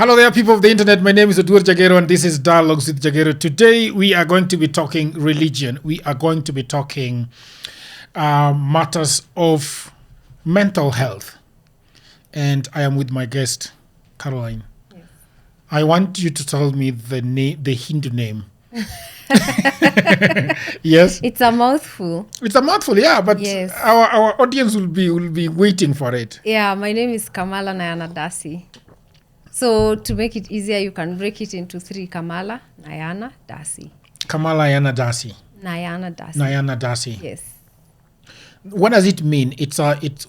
Hello there, people of the internet. My name is Odur Jagero, and this is Dialogues with Jagero. Today, we are going to be talking religion. We are going to be talking matters of mental health. And I am with my guest, Caroline. Yes. I want you to tell me the Hindu name. Yes? It's a mouthful. It's a mouthful, yeah, but Yes. our audience will be waiting for it. Yeah, my name is Kamala Nayana Dasi. So to make it easier, you can break it into three: Kamala, Nayana, Dasi. Kamala Yana Dasi. Nayana Dasi. Nayana Dasi. Yes. What does it mean?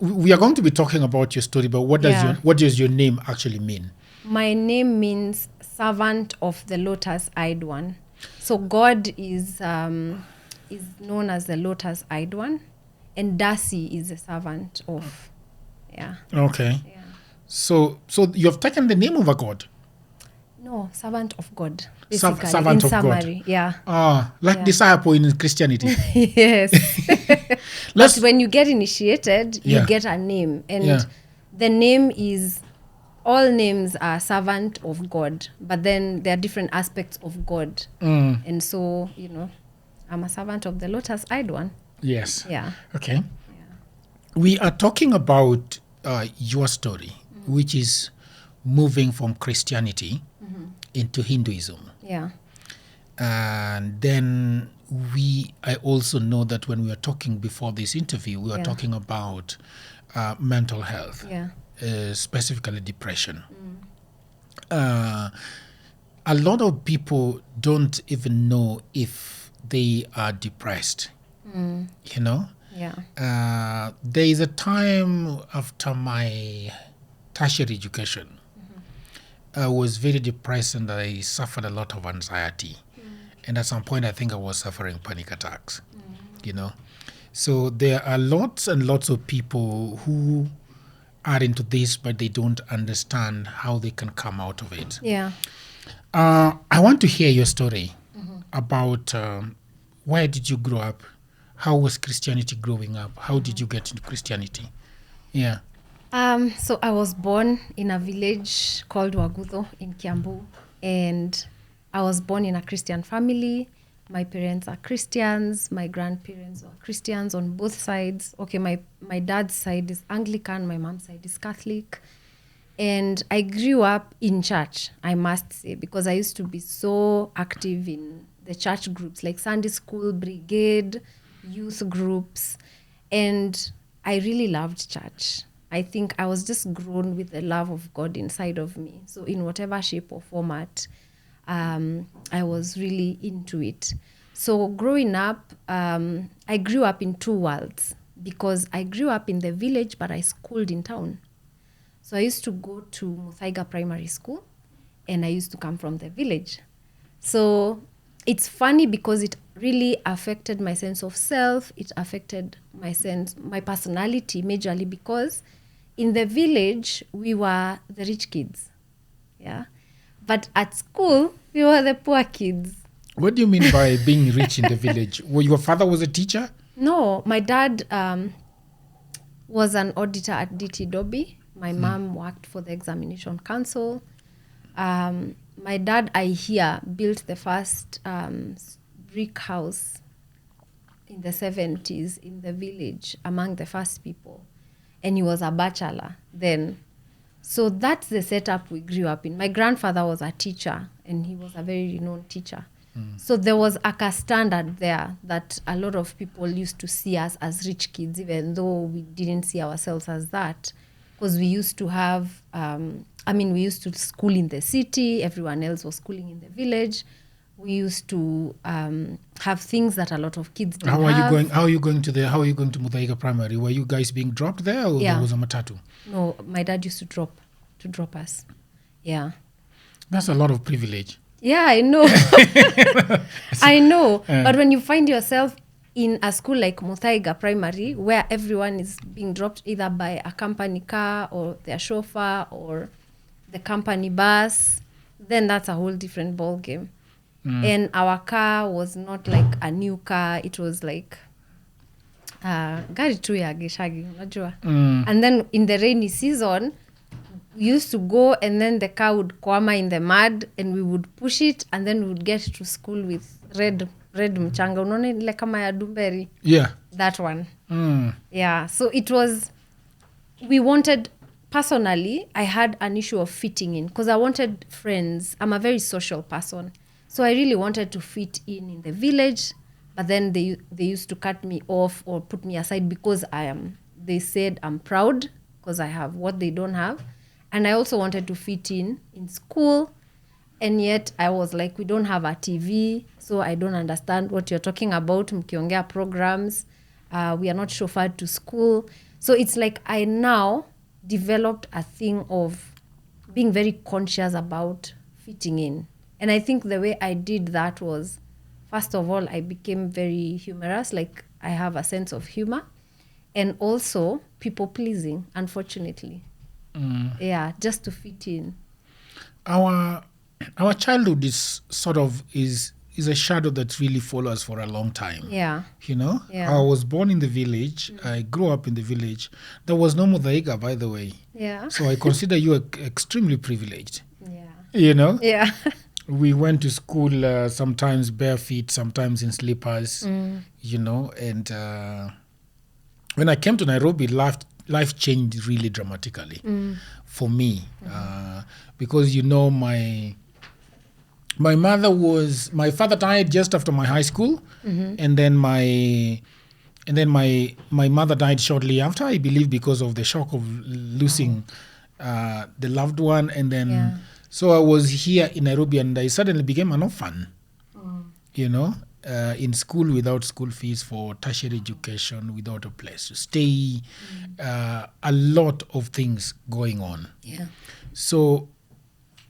We are going to be talking about your story, but what does your name actually mean? My name means servant of the lotus-eyed one. So God is known as the lotus-eyed one, and Dasi is a servant of. Yeah. Okay. Yeah. So you have taken the name of a god? No, servant of God. Servant in of summary, God. Yeah. Like disciple in Christianity. Yes. But when you get initiated, you get a name. And the name is, all names are servant of God, but then there are different aspects of God. And so, I'm a servant of the lotus-eyed one. Yes. Yeah. Okay. Yeah. We are talking about your story, which is moving from Christianity into Hinduism. Yeah. And then I also know that when we were talking before this interview, we were talking about mental health, specifically depression. A lot of people don't even know if they are depressed, Yeah. There is a time after my tertiary education, I was very depressed and I suffered a lot of anxiety. And at some point, I think I was suffering panic attacks, So there are lots and lots of people who are into this, but they don't understand how they can come out of it. Yeah. I want to hear your story about where did you grow up? How was Christianity growing up? How did you get into Christianity? Yeah. So I was born in a village called Wagudo in Kiambu, and I was born in a Christian family. My parents are Christians. My grandparents are Christians on both sides. Okay, my dad's side is Anglican. My mom's side is Catholic. And I grew up in church, I must say, because I used to be so active in the church groups, like Sunday school, brigade, youth groups. And I really loved church. I think I was just grown with the love of God inside of me. So in whatever shape or format, I was really into it. So growing up, I grew up in two worlds because I grew up in the village, but I schooled in town. So I used to go to Muthaiga Primary School, and I used to come from the village. So it's funny because it really affected my sense of self. It affected my personality majorly because in the village, we were the rich kids. Yeah. But at school, we were the poor kids. What do you mean by being rich in the village? Well, your father was a teacher? No, my dad was an auditor at DT Dobby. My mom worked for the examination council. My dad, I hear, built the first brick house in the 70s in the village, among the first people. And he was a bachelor then. So that's the setup we grew up in. My grandfather was a teacher, and he was a very renowned teacher. So there was a standard there that a lot of people used to see us as rich kids, even though we didn't see ourselves as that. Because we used to have, we used to school in the city. Everyone else was schooling in the village. We used to have things that a lot of kids didn't have. How are you going to Muthaiga Primary? Were you guys being dropped there, or there was a matatu? No, my dad used to drop us. Yeah. That's a lot of privilege. Yeah, I know. I know. But when you find yourself in a school like Muthaiga Primary, where everyone is being dropped either by a company car or their chauffeur or the company bus, then that's a whole different ball game. And our car was not like a new car. It was like gari tu ya gishagi, unajua. And then in the rainy season, we used to go, and then the car would kwama in the mud, and we would push it, and then we would get to school with red mchanga. Unaona ile kama ya Dumberi? Yeah. That one. Mm. Yeah. So it was, we wanted, personally, I had an issue of fitting in because I wanted friends. I'm a very social person. So I really wanted to fit in the village, but then they used to cut me off or put me aside because they said I'm proud because I have what they don't have. And I also wanted to fit in school. And yet I was like, we don't have a TV, so I don't understand what you're talking about. Mkiongea programs, we are not chauffeured to school. So it's like I now developed a thing of being very conscious about fitting in. And I think the way I did that was, first of all, I became very humorous. Like, I have a sense of humor. And also people-pleasing, unfortunately. Yeah, just to fit in. Our childhood is sort of is a shadow that really follows for a long time. Yeah. You know? Yeah. I was born in the village. I grew up in the village. There was no Muthaiga, by the way. Yeah. So I consider you extremely privileged. Yeah. You know? Yeah. We went to school sometimes bare feet, sometimes in slippers, you know. And when I came to Nairobi, life changed really dramatically for me. Because, you know, my father died just after my high school, and then my mother died shortly after, I believe, because of the shock of losing the loved one. And then so I was here in Nairobi, and I suddenly became an orphan, you know, in school without school fees, for tertiary education, without a place to stay, a lot of things going on. Yeah. So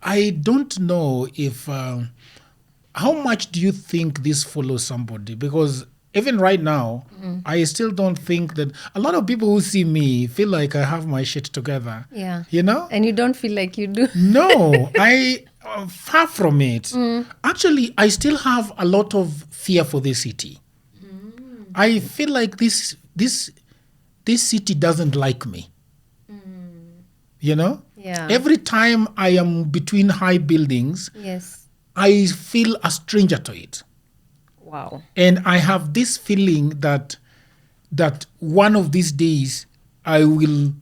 I don't know if how much do you think this follows somebody? Because even right now, I still don't think that a lot of people who see me feel like I have my shit together. Yeah. You know? And you don't feel like you do. No, I far from it. Actually, I still have a lot of fear for this city. I feel like this city doesn't like me. You know? Yeah. Every time I am between high buildings, Yes. I feel a stranger to it. Wow. And I have this feeling that one of these days I will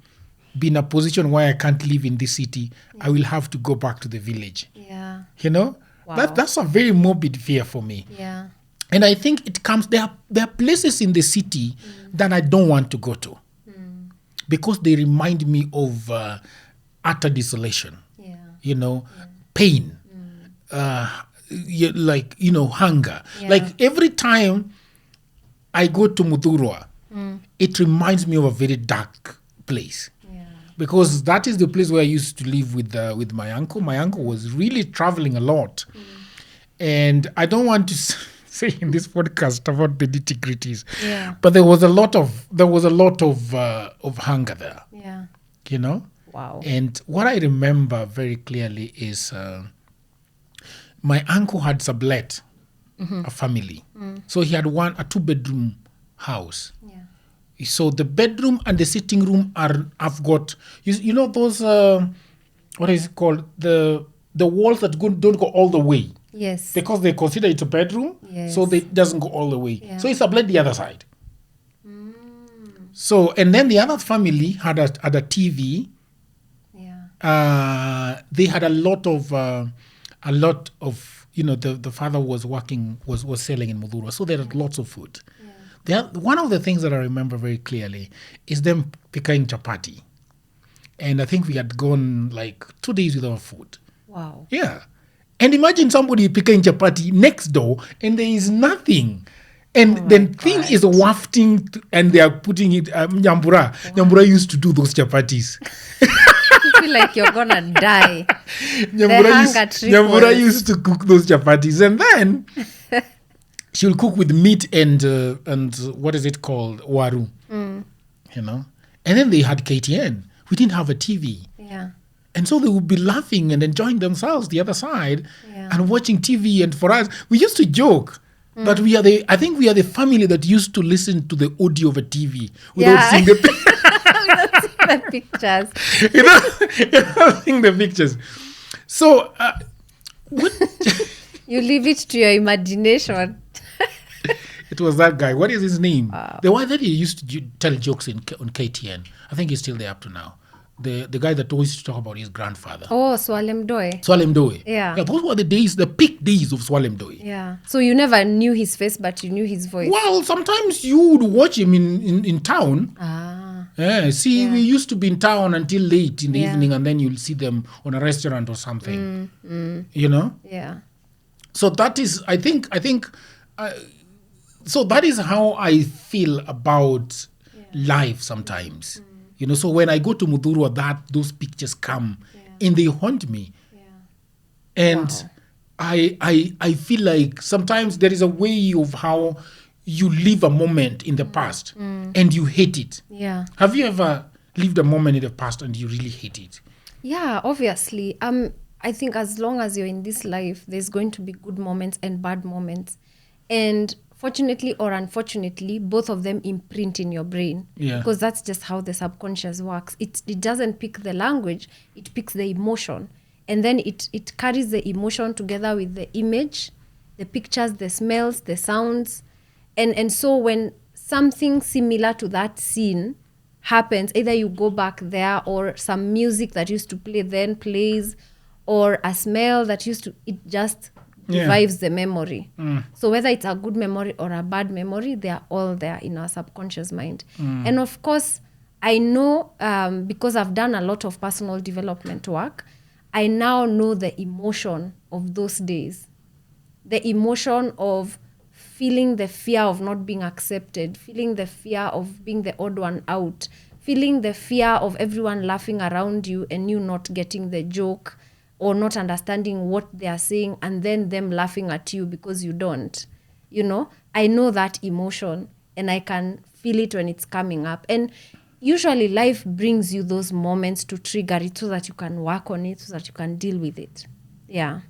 be in a position where I can't live in this city. I will have to go back to the village. Yeah. You know? Wow. That's a very morbid fear for me. Yeah. And I think it comes, there are places in the city that I don't want to go to. Because they remind me of utter desolation. Yeah. You know, pain. Like, you know, hunger. Yeah. Like every time I go to Muthurwa, it reminds me of a very dark place. Yeah. Because that is the place where I used to live with my uncle. My uncle was really traveling a lot. And I don't want to say in this podcast about the nitty-gritties. Yeah. But there was a lot of hunger there. Yeah. You know? Wow. And what I remember very clearly is my uncle had sublet a family. So he had a 2-bedroom house. Yeah. So the bedroom and the sitting room I've got, you know those, what is it called? The walls that don't go all the way. Yes. Because they consider it a bedroom, Yes. so it doesn't go all the way. Yeah. So he sublet the other side. So, and then the other family had a TV. Yeah. They had a lot of, you know, the father was working, was selling in Muthurwa, so they had lots of food. Yeah. One of the things that I remember very clearly is them picking chapati. And I think we had gone like 2 days without food. Wow. Yeah. And imagine somebody picking chapati next door and there is nothing. And the thing is wafting and they are putting it, Nyambura. Wow. Nyambura used to do those chapatis. You feel like you're gonna die. Nyambura used to cook those chapatis, and then she'll cook with meat and what is it called, waru, you know. And then they had KTN. We didn't have a TV. Yeah. And so they would be laughing and enjoying themselves the other side and watching TV. And for us, we used to joke that I think we are the family that used to listen to the audio of a TV without seeing the the pictures. Seeing the pictures. So, what? You leave it to your imagination. It was that guy. What is his name? The one that he used to tell jokes on KTN. I think he's still there up to now. The guy that always used to talk about his grandfather. Oh, Swalem Doe. Swalem Doe. Yeah. Those were the days, the peak days of Swalem Doe. Yeah. So you never knew his face, but you knew his voice. Well, sometimes you would watch him in town. Yeah, we used to be in town until late in the evening, and then you'll see them on a restaurant or something. You know? Yeah. So that is, I think, so that is how I feel about life sometimes. You know, so when I go to Mudurwa, those pictures come and they haunt me. Yeah. And I feel like sometimes there is a way of how you live a moment in the past and you hate it. Yeah. Have you ever lived a moment in the past and you really hate it? Yeah, obviously. I think as long as you're in this life, there's going to be good moments and bad moments. And fortunately or unfortunately, both of them imprint in your brain. Yeah. Because that's just how the subconscious works. It doesn't pick the language, it picks the emotion. And then it carries the emotion together with the image, the pictures, the smells, the sounds. And so when something similar to that scene happens, either you go back there or some music that used to play then plays, or a smell that it just revives the memory. So whether it's a good memory or a bad memory, they are all there in our subconscious mind. And of course, I know because I've done a lot of personal development work, I now know the emotion of those days. The emotion of feeling the fear of not being accepted, feeling the fear of being the odd one out, feeling the fear of everyone laughing around you and you not getting the joke or not understanding what they are saying, and then them laughing at you because you don't. You know, I know that emotion and I can feel it when it's coming up. And usually life brings you those moments to trigger it so that you can work on it, so that you can deal with it. Yeah.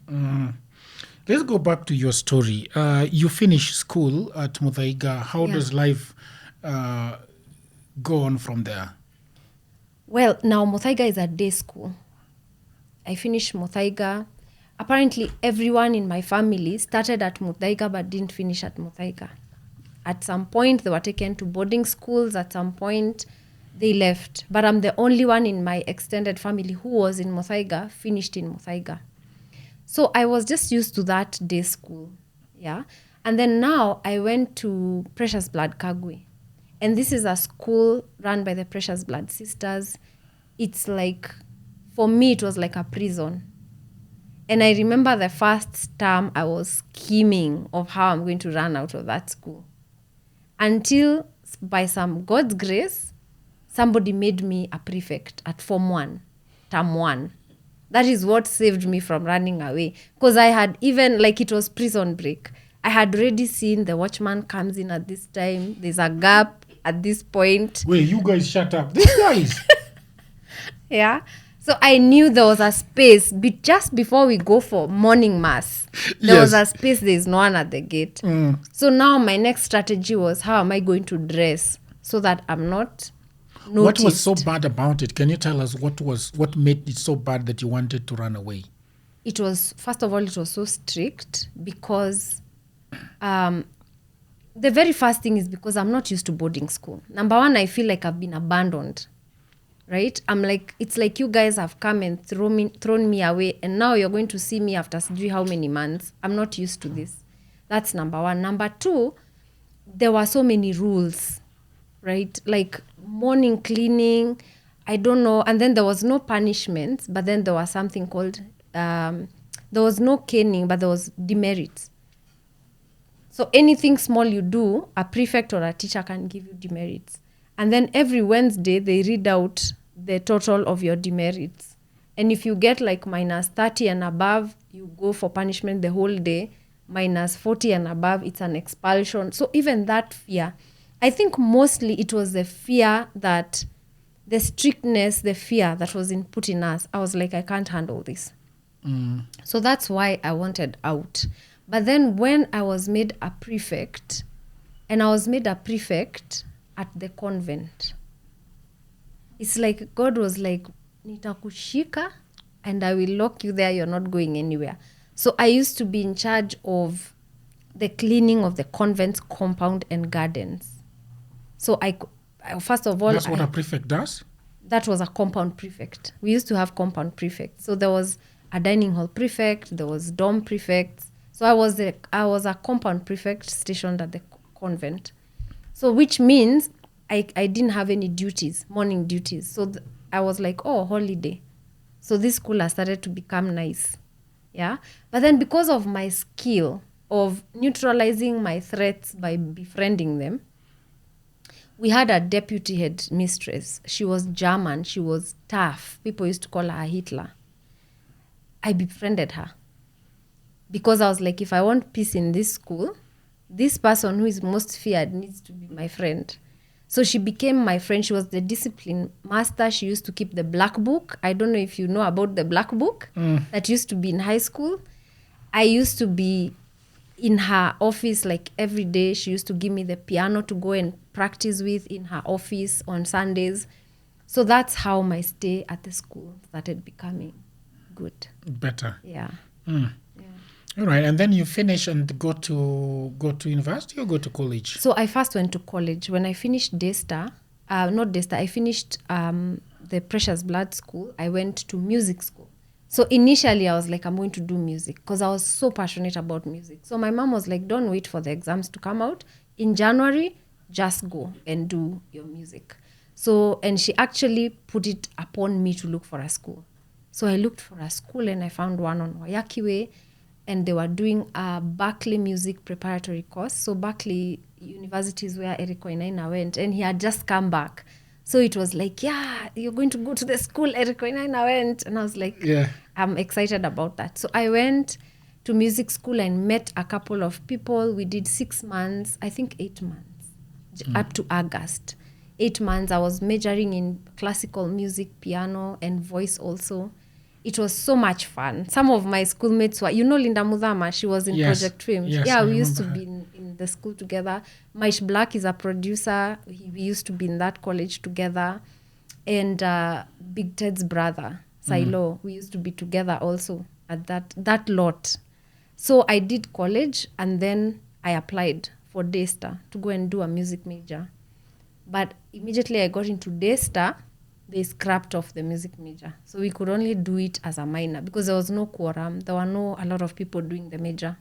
Let's go back to your story. You finished school at Muthaiga. How does life go on from there? Well, now Muthaiga is a day school. I finished Muthaiga. Apparently, everyone in my family started at Muthaiga but didn't finish at Muthaiga. At some point, they were taken to boarding schools. At some point, they left. But I'm the only one in my extended family who was in Muthaiga, finished in Muthaiga. So I was just used to that day school, yeah. And then now I went to Precious Blood Kagwe. And this is a school run by the Precious Blood Sisters. It's like, for me, it was like a prison. And I remember the first term I was scheming of how I'm going to run out of that school. Until, by some God's grace, somebody made me a prefect at Form 1, Term 1. That is what saved me from running away. Because I had even, like, it was prison break. I had already seen the watchman comes in at this time. There's a gap at this point. Wait, you guys shut up. These guys. Yeah. So I knew there was a space. Just before we go for morning mass, there was a space. There's no one at the gate. So now my next strategy was, how am I going to dress so that I'm not noticed? What was so bad about it? Can you tell us what made it so bad that you wanted to run away? It was, first of all, it was so strict because the very first thing is because I'm not used to boarding school. Number one, I feel like I've been abandoned, right? I'm like, it's like you guys have come and thrown me away, and now you're going to see me after how many months. I'm not used to this. That's number one. Number two, there were so many rules, right? Like morning cleaning, I don't know. And then there was no punishment, but then there was something called, there was no caning, but there was demerits. So anything small you do, a prefect or a teacher can give you demerits. And then every Wednesday, they read out the total of your demerits. And if you get like minus 30 and above, you go for punishment the whole day. Minus 40 and above, it's an expulsion. So even that fear, I think mostly it was the fear that, the strictness, the fear that was put in us. I was like, I can't handle this. So that's why I wanted out. But then when I was made a prefect, and I was made a prefect at the convent. It's like God was like, nitakushika and I will lock you there. You're not going anywhere. So I used to be in charge of the cleaning of the convent's compound and gardens. So first of all, That's what a prefect does? that was a compound prefect. We used to have compound prefects. So there was a dining hall prefect, there was dorm prefects. So I was a compound prefect stationed at the convent. So which means I didn't have any duties, morning duties. So I was like, oh, holiday. So this school has started to become nice. Yeah. But then because of my skill of neutralizing my threats by befriending them, we had a deputy head mistress. She was German. She was tough. People used to call her Hitler. I befriended her because I was like, if I want peace in this school, this person who is most feared needs to be my friend. So she became my friend. She was the discipline master. She used to keep the black book. I don't know if you know about the black book that used to be in high school. I used to be in her office like every day. She used to give me the piano to go and practice with in her office on Sundays. So that's how my stay at the school started becoming good. Better. Yeah. All right, and then you finish and go to university or go to college? So I first went to college. When I finished I finished the Precious Blood School. I went to music school. So initially I was like, I'm going to do music because I was so passionate about music. So my mom was like, don't wait for the exams to come out. In January, just go and do your music. So, and she actually put it upon me to look for a school. So I looked for a school and I found one on Wayaki Way, and they were doing a Berkeley music preparatory course. So Berkeley University is where Eric Wainaina went, and he had just come back. So it was like, yeah, you're going to go to the school Eric Wainaina went. And I was like, Yeah. I'm excited about that. So I went to music school and met a couple of people. We did 6 months, I think 8 months, up to August. 8 months, I was majoring in classical music, piano, and voice also. It was so much fun. Some of my schoolmates were, Linda Mudhama, she was in Yes. Project Films. Yes, Yeah, I we used to remember be in the school together. Maish Black is a producer. We used to be in that college together. And Big Ted's brother, Silo, we used to be together also at that lot. So I did college, and then I applied for Daystar to go and do a music major. But immediately I got into Daystar, they scrapped off the music major. So we could only do it as a minor because there was no quorum. There were a lot of people doing the major.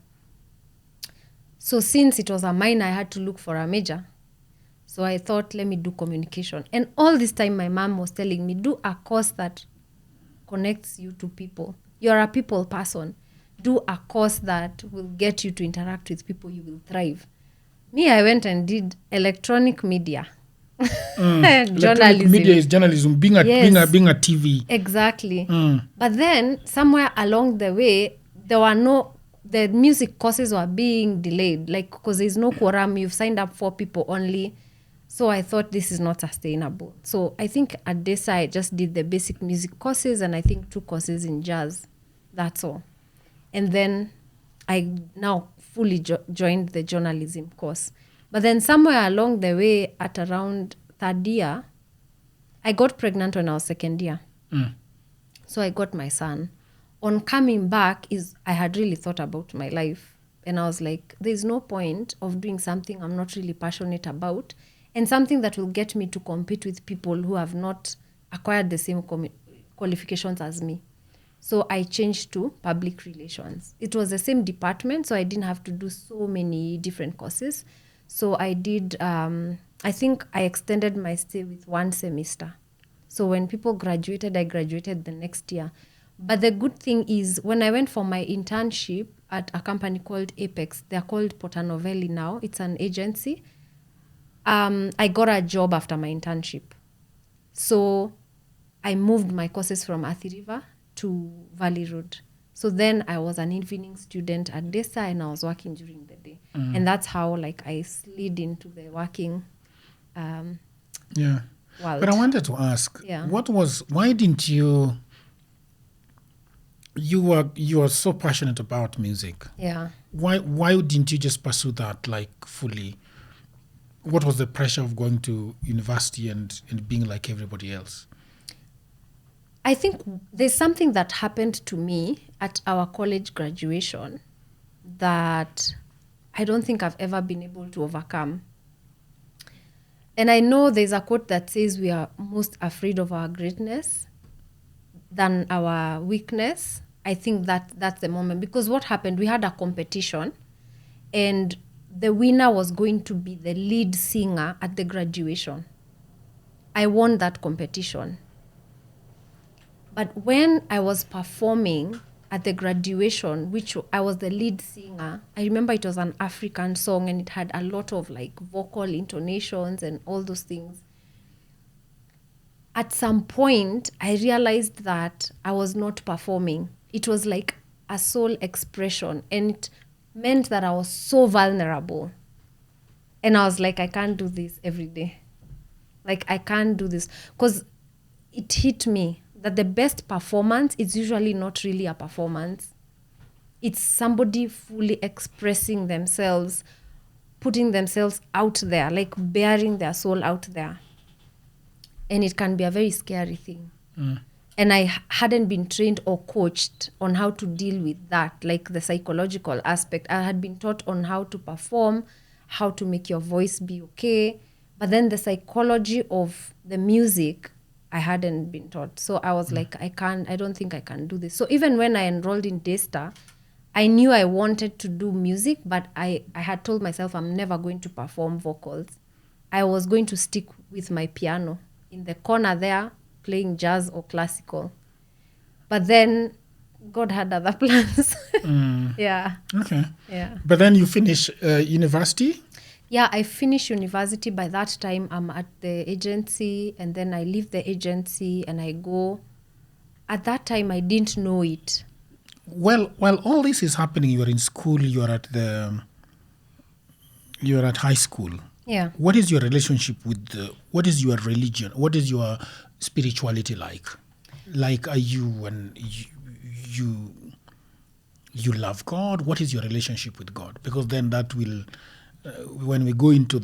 So since it was a minor, I had to look for a major. So I thought, let me do communication. And all this time, my mom was telling me, do a course that connects you to people. You're a people person. Do a course that will get you to interact with people. You will thrive. Me, I went and did electronic media. Electronic Journalism. media is journalism, being a TV. Exactly. But then somewhere along the way, the music courses were being delayed, like because there's no quorum, you've signed up 4 people only. So I thought this is not sustainable. So I think at DESA, I just did the basic music courses and I think 2 courses in jazz. That's all. And then I now fully joined the journalism course. But then somewhere along the way, at around 3rd year, I got pregnant when I was 2nd year. So I got my son. On coming back, I had really thought about my life. And I was like, there's no point of doing something I'm not really passionate about and something that will get me to compete with people who have not acquired the same qualifications as me. So I changed to public relations. It was the same department, so I didn't have to do so many different courses. So I did, I think I extended my stay with 1 semester. So when people graduated, I graduated the next year. But the good thing is when I went for my internship at a company called Apex, they're called Potanovelli now. It's an agency. I got a job after my internship. So I moved my courses from Athi River to Valley Road. So then I was an evening student at DESA and I was working during the day. And that's how I slid into the working world. But I wanted to ask, why didn't you were so passionate about music. Yeah. Why didn't you just pursue that fully? What was the pressure of going to university and being like everybody else? I think there's something that happened to me at our college graduation that I don't think I've ever been able to overcome. And I know there's a quote that says we are most afraid of our greatness than our weakness. I think that's the moment. Because what happened, we had a competition and the winner was going to be the lead singer at the graduation. I won that competition. But when I was performing at the graduation, which I was the lead singer, I remember it was an African song and it had a lot of like vocal intonations and all those things. At some point, I realized that I was not performing. It was like a soul expression, and it meant that I was so vulnerable. And I was like, I can't do this every day. Like, I can't do this. Because it hit me that the best performance is usually not really a performance. It's somebody fully expressing themselves, putting themselves out there, like bearing their soul out there. And it can be a very scary thing. And I hadn't been trained or coached on how to deal with that, like the psychological aspect. I had been taught on how to perform, how to make your voice be okay. But then the psychology of the music, I hadn't been taught. So I was like, I don't think I can do this. So even when I enrolled in Daystar, I knew I wanted to do music, but I had told myself I'm never going to perform vocals. I was going to stick with my piano in the corner there, playing jazz or classical. But then God had other plans. Yeah. Okay. Yeah. But then you finish university? Yeah, I finished university. By that time, I'm at the agency, and then I leave the agency and I go. At that time, I didn't know it. Well, while all this is happening, you're in school, you're at high school. Yeah. What is your relationship with what is your religion? What is your spirituality like? Like, are you you love God? What is your relationship with God? Because then that will, when we go into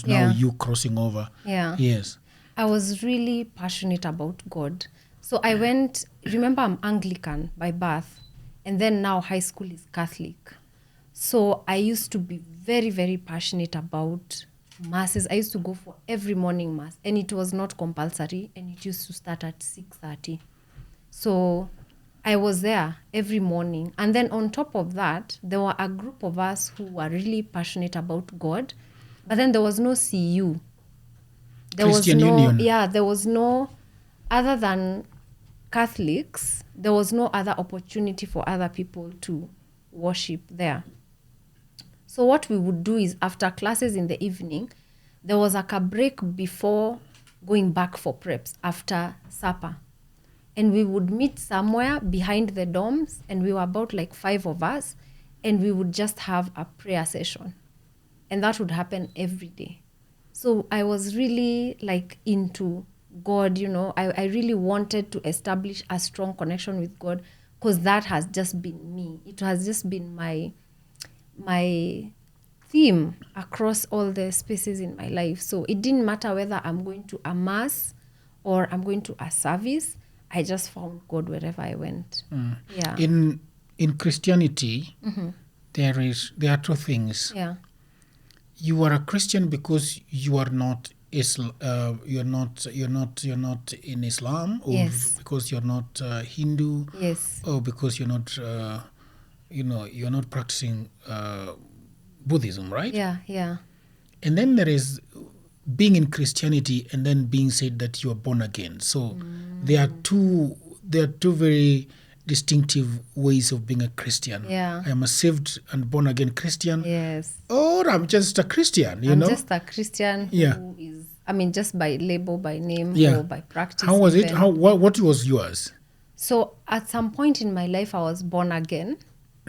now you crossing over. Yeah. Yes. I was really passionate about God. So I went, remember I'm Anglican by birth, and then now high school is Catholic. So I used to be very, very passionate about masses. I used to go for every morning mass, and it was not compulsory, and it used to start at 6:30. So I was there every morning. And then on top of that, there were a group of us who were really passionate about God, but then there was no CU. There Christian was no, Union. Yeah, there was no, other than Catholics, there was no other opportunity for other people to worship there. So what we would do is after classes in the evening, there was like a break before going back for preps after supper. And we would meet somewhere behind the dorms, and we were about like 5 of us, and we would just have a prayer session. And that would happen every day. So I was really like into God, I really wanted to establish a strong connection with God, because that has just been me. It has just been my theme across all the spaces in my life. So it didn't matter whether I'm going to a mass or I'm going to a service. I just found God wherever I went. Yeah. In Christianity, there are two things. Yeah. You are a Christian because you are not you're not in Islam, or Yes. because you're not Hindu, Yes. or because you're not you're not practicing Buddhism, right? Yeah. Yeah. And then there is being in Christianity and then being said that you are born again. So there are two very distinctive ways of being a Christian. Yeah. I am a saved and born again Christian, Yes. or I'm just a Christian, I'm just a Christian who Yeah. is, just by label, by name, Yeah. or by practice. How was it? even. What was yours? So at some point in my life, I was born again,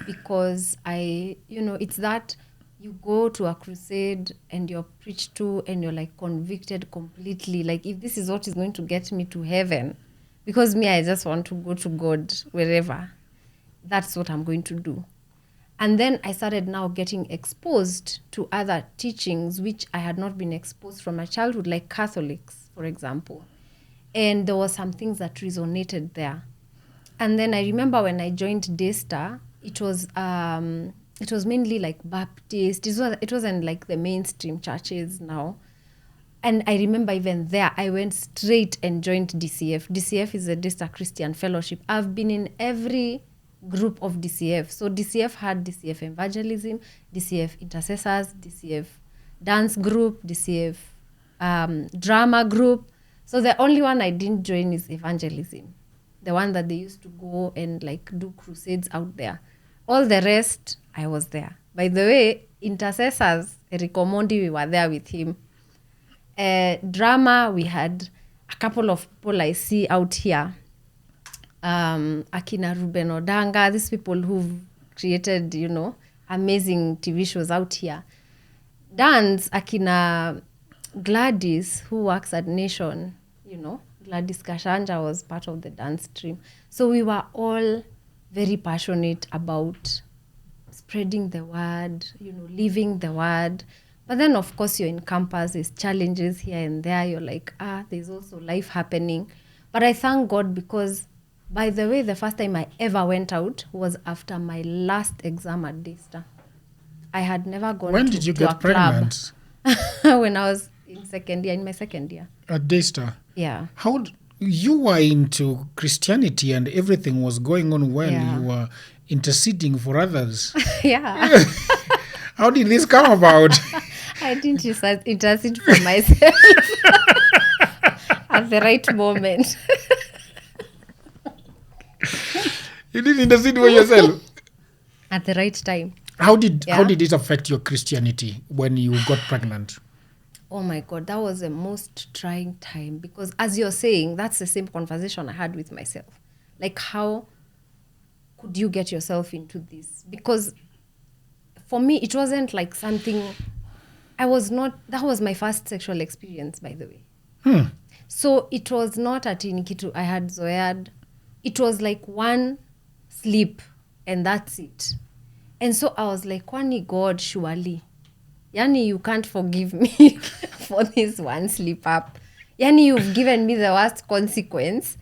because it's that you go to a crusade and you're preached to and you're like convicted completely. Like, if this is what is going to get me to heaven, because I just want to go to God wherever, that's what I'm going to do. And then I started now getting exposed to other teachings which I had not been exposed from my childhood, like Catholics, for example. And there were some things that resonated there. And then I remember when I joined Daystar, it was mainly like Baptist. It wasn't like the mainstream churches now. And I remember even there, I went straight and joined DCF. DCF is a Daystar Christian Fellowship. I've been in every group of DCF. So DCF had DCF Evangelism, DCF Intercessors, DCF Dance Group, DCF Drama Group. So the only one I didn't join is Evangelism. The one that they used to go and like do crusades out there. All the rest, I was there. By the way, Intercessors, Eric Omondi, we were there with him. Drama, we had a couple of people I see out here. Akina Ruben Odanga, these people who've created, amazing TV shows out here. Dance, Akina Gladys, who works at Nation, Gladys Kashanja was part of the dance team. So we were all very passionate about spreading the word, living the word. But then, of course, you're in campus, there's challenges here and there. You're like, there's also life happening. But I thank God because, by the way, the first time I ever went out was after my last exam at Daystar. I had never gone When did you get pregnant? When I was in my second year. At Daystar? Yeah. How you were into Christianity and everything was going on well. Yeah. You were interceding for others. Yeah. How did this come about? I didn't intercede for myself at the right moment. You didn't intercede for yourself? At the right time. How did it affect your Christianity when you got pregnant? Oh my God, that was the most trying time because as you're saying, that's the same conversation I had with myself. Like, how could you get yourself into this? Because for me, it wasn't like something, that was my first sexual experience, by the way. So it was not at Inikitu, I had Zoyad. It was like one sleep and that's it. And so I was like, Kwani God, surely. Yani, you can't forgive me for this one slip up. Yani, you've given me the worst consequence.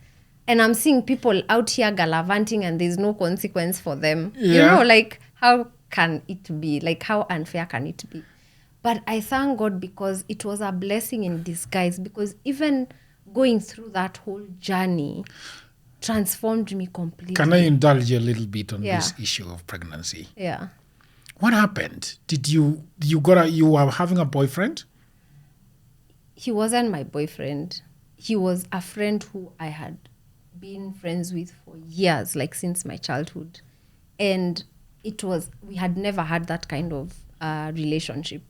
And I'm seeing people out here gallivanting and there's no consequence for them. Yeah. Like, how can it be? Like, how unfair can it be? But I thank God because it was a blessing in disguise. Because even going through that whole journey transformed me completely. Can I indulge you a little bit on this issue of pregnancy? Yeah. What happened? Did you were having a boyfriend? He wasn't my boyfriend. He was a friend who I had been friends with for years, like since my childhood. And we had never had that kind of relationship.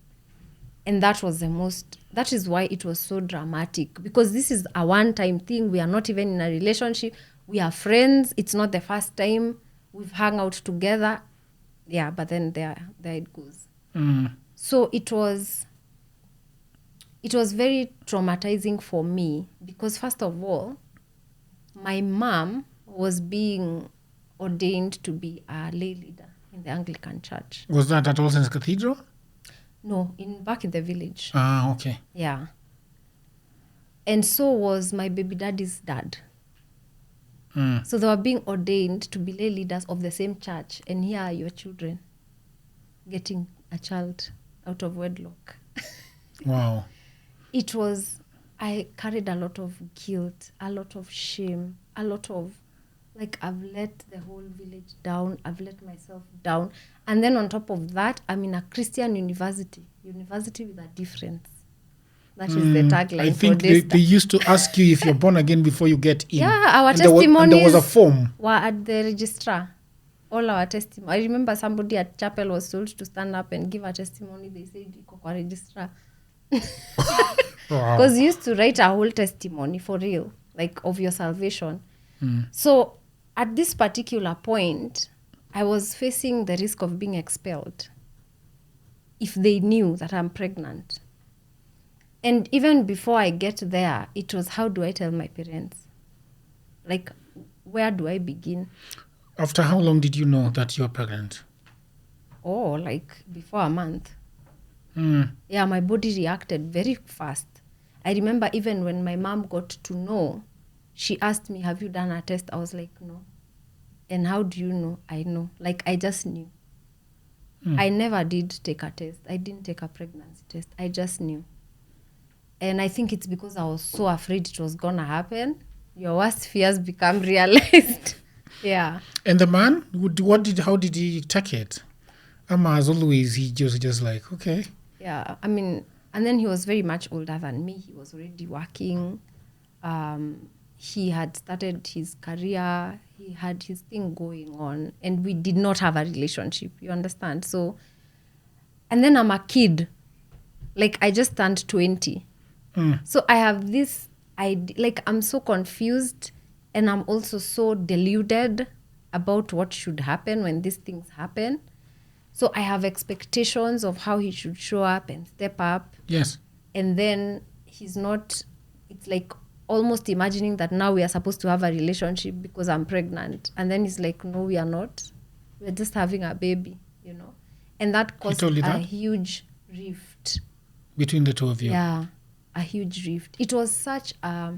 And that is why it was so dramatic. Because this is a one-time thing. We are not even in a relationship. We are friends. It's not the first time we've hung out together. Yeah, but then there it goes. So it was very traumatizing for me because first of all, my mom was being ordained to be a lay leader in the Anglican Church. Was that at All Saints Cathedral? No, back in the village. Ah, okay. Yeah. And so was my baby daddy's dad. So they were being ordained to be lay leaders of the same church. And here are your children getting a child out of wedlock. Wow. I carried a lot of guilt, a lot of shame, a lot of, like, I've let the whole village down. I've let myself down. And then on top of that, I'm in a Christian university with a difference. That is the tagline. I think they used to ask you if you're born again before you get in. Yeah, our testimonies. And there was a form. Were at the registrar. All our testimony. I remember somebody at chapel was told to stand up and give a testimony. They said, "Iko registrar." Because you used to write a whole testimony for real, like of your salvation. So at this particular point, I was facing the risk of being expelled if they knew that I'm pregnant. And even before I get there, it was, how do I tell my parents? Like, where do I begin? After how long did you know that you're pregnant? Oh, like before a month. Yeah, my body reacted very fast. I remember even when my mom got to know, she asked me, have you done a test? I was like, no. And how do you know? I know. Like, I just knew. I never did take a test. I didn't take a pregnancy test. I just knew. And I think it's because I was so afraid it was going to happen. Your worst fears become realized. Yeah. And the man, how did he take it? As always, he just like, okay. Yeah. I mean, and then he was very much older than me. He was already working. He had started his career. He had his thing going on. And we did not have a relationship. You understand? So, and then I'm a kid. Like, I just turned 20. So I have this, I'm so confused, and I'm also so deluded about what should happen when these things happen. So I have expectations of how he should show up and step up. Yes. And then he's not, it's like almost imagining that now we are supposed to have a relationship because I'm pregnant. And then he's like, no, we are not. We're just having a baby, you know. And that caused a huge rift. Between the two of you? Yeah, a huge rift. It was such a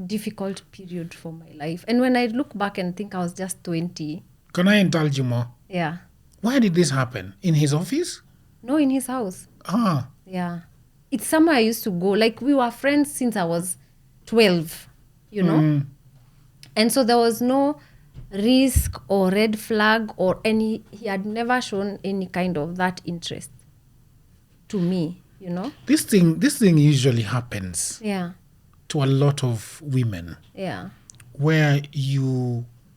difficult period for my life. And when I look back and think I was just 20. Can I indulge you more? Yeah. Why did this happen? In his office? No, in his house. Ah. Yeah. It's somewhere I used to go. Like, we were friends since I was 12, you know? And so there was no risk or red flag or he had never shown any kind of that interest to me, you know? This thing usually happens. Yeah. To a lot of women. Yeah. Where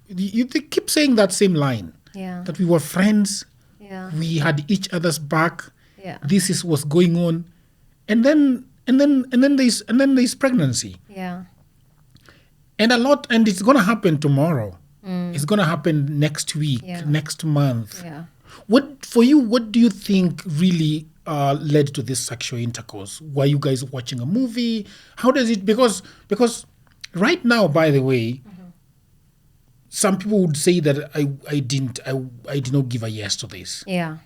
they keep saying that same line. Yeah. That we were friends. Yeah. We had each other's back. Yeah. This is what's going on. And then there's pregnancy. Yeah. And it's gonna happen tomorrow. It's gonna happen next week, next month. Yeah. What do you think really led to this sexual intercourse? Were you guys watching a movie? How does it, because right now, by the way, some people would say that I did not give a yes to this. Yeah.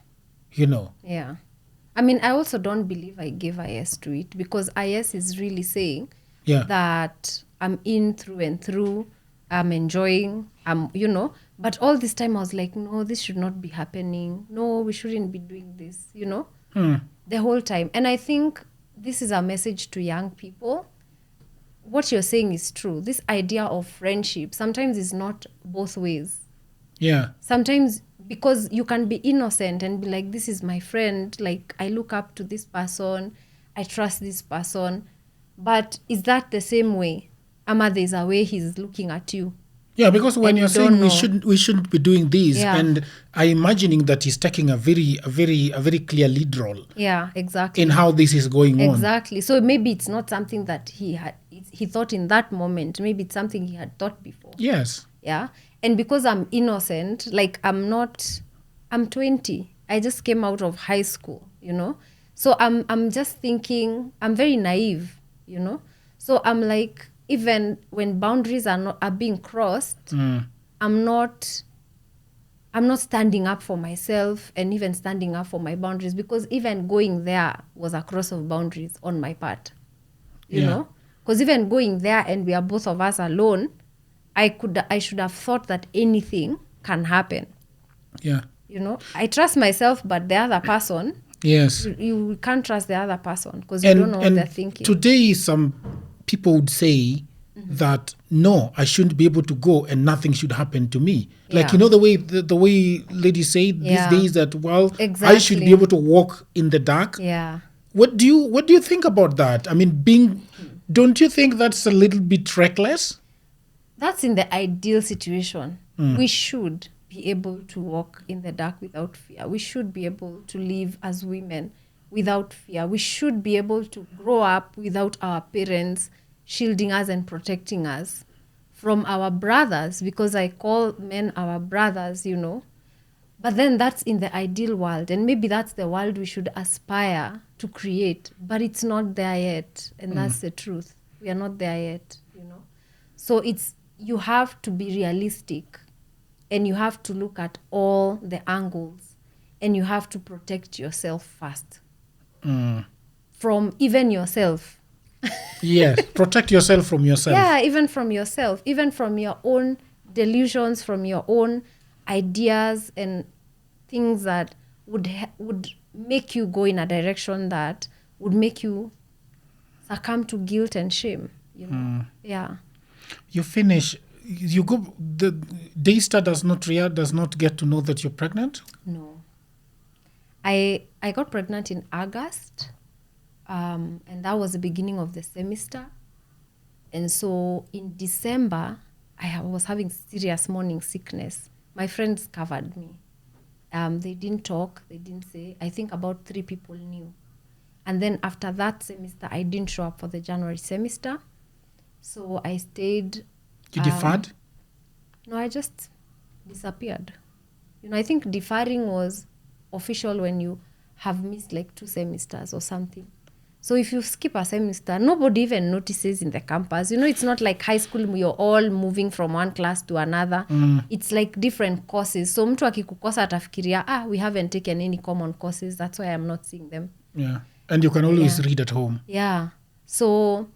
You know? Yeah. I mean, I also don't believe I gave a yes to it, because a yes is really saying that I'm in through and through, I'm enjoying, you know. But all this time I was like, no, this should not be happening. No, we shouldn't be doing this, you know, the whole time. And I think this is a message to young people. What you're saying is true. This idea of friendship sometimes is not both ways. Yeah. Sometimes, because you can be innocent and be like, this is my friend, like, I look up to this person, I trust this person. But is that the same way? Ama there's a way he's looking at you. Yeah, because when you're saying we shouldn't be doing this, and I'm imagining that he's taking a very clear lead role. Yeah, exactly. In how this is going on. Exactly. So maybe it's not something that he thought in that moment. Maybe it's something he had thought before. Yes. Yeah. And because I'm innocent, like, I'm 20. I just came out of high school, you know. So I'm just thinking, I'm very naive, you know. So I'm like, even when boundaries are being crossed, I'm not standing up for myself and even standing up for my boundaries, because even going there was a cross of boundaries on my part, you know. Because even going there and we are both of us alone, I should have thought that anything can happen. Yeah. You know, I trust myself, but the other person, yes, you can't trust the other person, because you don't know what they're thinking. Today, some people would say that, no, I shouldn't be able to go and nothing should happen to me. Like, you know, the way ladies say these days that, well, I should be able to walk in the dark. Yeah. What do you think about that? I mean, don't you think that's a little bit reckless? That's in the ideal situation. We should be able to walk in the dark without fear. We should be able to live as women without fear. We should be able to grow up without our parents shielding us and protecting us from our brothers, because I call men our brothers, you know. But then that's in the ideal world, and maybe that's the world we should aspire to create, but it's not there yet, and that's the truth. We are not there yet, you know. So you have to be realistic, and you have to look at all the angles, and you have to protect yourself first from even yourself. Yes, protect yourself from yourself. Yeah, even from yourself, even from your own delusions, from your own ideas and things that would make you go in a direction that would make you succumb to guilt and shame, you know. Yeah. You finish, you go, the Daystar does not get to know that you're pregnant? No. I got pregnant in August, and that was the beginning of the semester. And so in December, was having serious morning sickness. My friends covered me. They didn't talk, they didn't say. I think about 3 people knew. And then after that semester, I didn't show up for the January semester. So I stayed. You deferred? No, I just disappeared. You know, I think deferring was official when you have missed like 2 semesters or something. So if you skip a semester, nobody even notices in the campus. You know, it's not like high school, you're all moving from one class to another. It's like different courses. So mtu akikukosa atafikiria, we haven't taken any common courses. That's why I'm not seeing them. Yeah. And you can always read at home. Yeah. So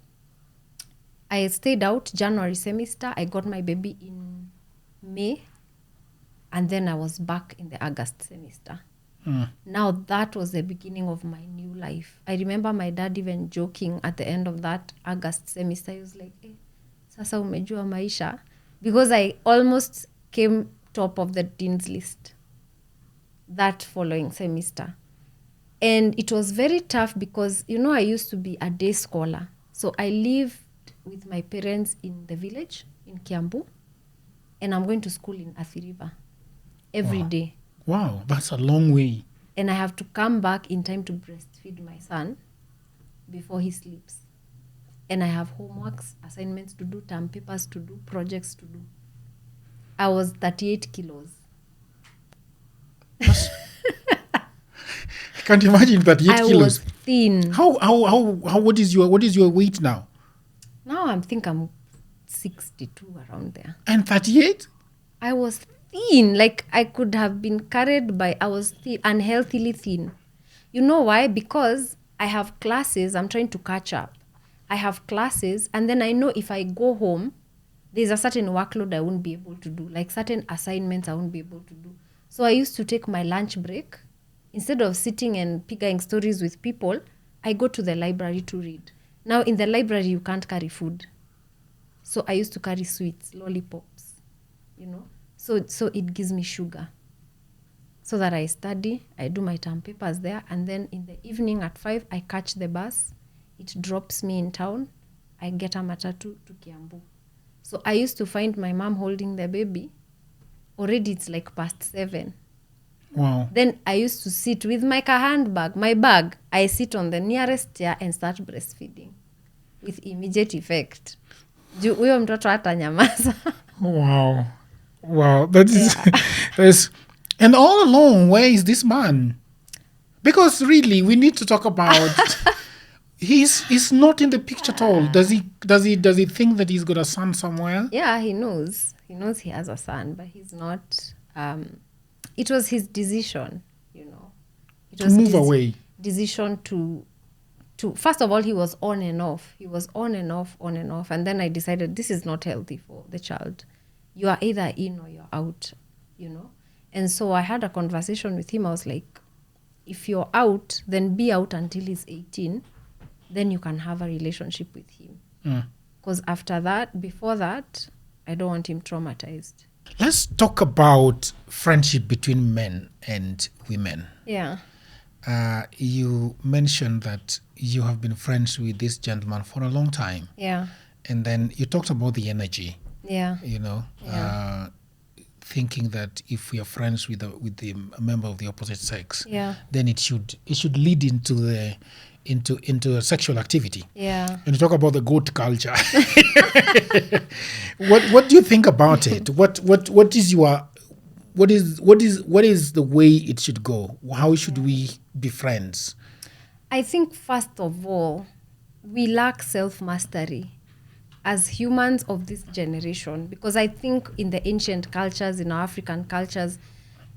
I stayed out January semester. I got my baby in May. And then I was back in the August semester. Now that was the beginning of my new life. I remember my dad even joking at the end of that August semester. He was like, sasa umejua maisha. Because I almost came top of the dean's list that following semester. And it was very tough because, you know, I used to be a day scholar. So I lived with my parents in the village in Kiambu. And I'm going to school in Athi River every day. Wow, that's a long way. And I have to come back in time to breastfeed my son before he sleeps. And I have homeworks, assignments to do, term papers to do, projects to do. I was 38 kilos. I can't imagine 38 kilos. I was thin. What is your weight now? Now I think I'm 62 around there. And 38? I was thin. Like I could have been carried by, I was thin, unhealthily thin. You know why? Because I have classes, I'm trying to catch up. I have classes, and then I know if I go home, there's a certain workload I won't be able to do, like certain assignments I won't be able to do. So I used to take my lunch break. Instead of sitting and pigging stories with people, I go to the library to read. Now in the library, you can't carry food. So I used to carry sweets, lollipops, you know. So it gives me sugar. So that I study, I do my term papers there, and then in the evening at 5, I catch the bus. It drops me in town. I get a matatu to Kiambu. So I used to find my mom holding the baby. Already it's like past 7. Wow. Then I used to sit with my handbag, my bag. I sit on the nearest chair and start breastfeeding with immediate effect. Huyo mtoto hatanyamaza. Wow. That is, and all along, where is this man? Because really, we need to talk about. He's not in the picture at all. Does he think that he's got a son somewhere? Yeah, he knows. He knows he has a son, but he's not. It was his decision, you know. It was to move away. Decision to. First of all, he was on and off. He was on and off, and then I decided this is not healthy for the child. You are either in or you're out, you know. And so I had a conversation with him. I was like, if you're out, then be out until he's 18. Then you can have a relationship with him. Because before that, I don't want him traumatized. Let's talk about friendship between men and women. Yeah. You mentioned that you have been friends with this gentleman for a long time. Yeah. And then you talked about the energy. Yeah. You know, thinking that if we are friends with a member of the opposite sex, then it should lead into a sexual activity. Yeah. And you talk about the goat culture. What do you think about it? What is the way it should go? How should we be friends? I think first of all, we lack self-mastery as humans of this generation, because I think in the ancient cultures, in our African cultures,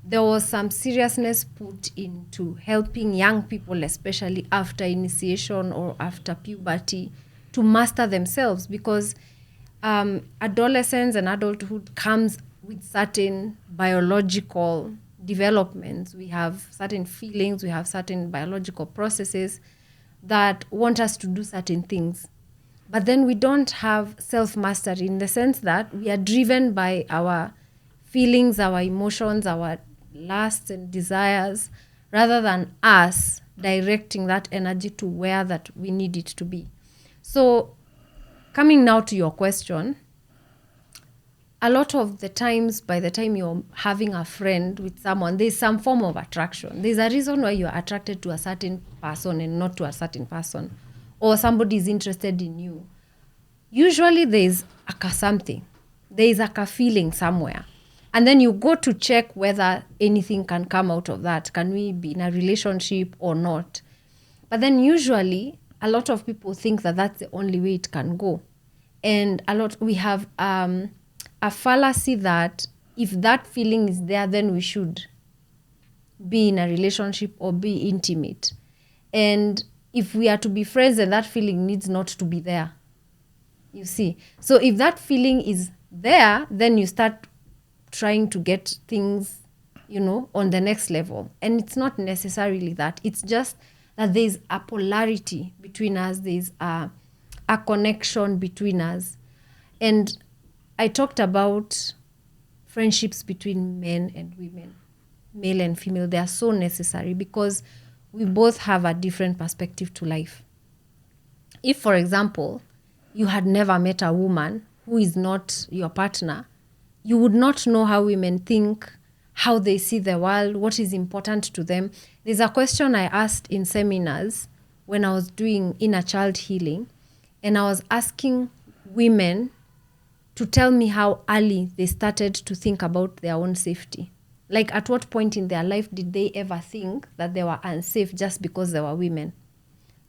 there was some seriousness put into helping young people, especially after initiation or after puberty, to master themselves, because adolescence and adulthood comes with certain biological developments. We have certain feelings, we have certain biological processes that want us to do certain things. But then we don't have self-mastery, in the sense that we are driven by our feelings, our emotions, our lusts and desires, rather than us directing that energy to where that we need it to be. So coming now to your question, a lot of the times, by the time you're having a friend with someone, there's some form of attraction. There's a reason why you're attracted to a certain person and not to a certain person, or somebody is interested in you. Usually there's something. There's a feeling somewhere. And then you go to check whether anything can come out of that. Can we be in a relationship or not? But then usually a lot of people think that that's the only way it can go. And we have a fallacy that if that feeling is there, then we should be in a relationship or be intimate. And if we are to be friends, then that feeling needs not to be there. You see? So if that feeling is there, then you start trying to get things, on the next level. And it's not necessarily that. It's just that there's a polarity between us. There's a connection between us. And I talked about friendships between men and women, male and female. They are so necessary because we both have a different perspective to life. If, for example, you had never met a woman who is not your partner, you would not know how women think, how they see the world, what is important to them. There's a question I asked in seminars when I was doing inner child healing, and I was asking women to tell me how early they started to think about their own safety. Like, at what point in their life did they ever think that they were unsafe just because they were women?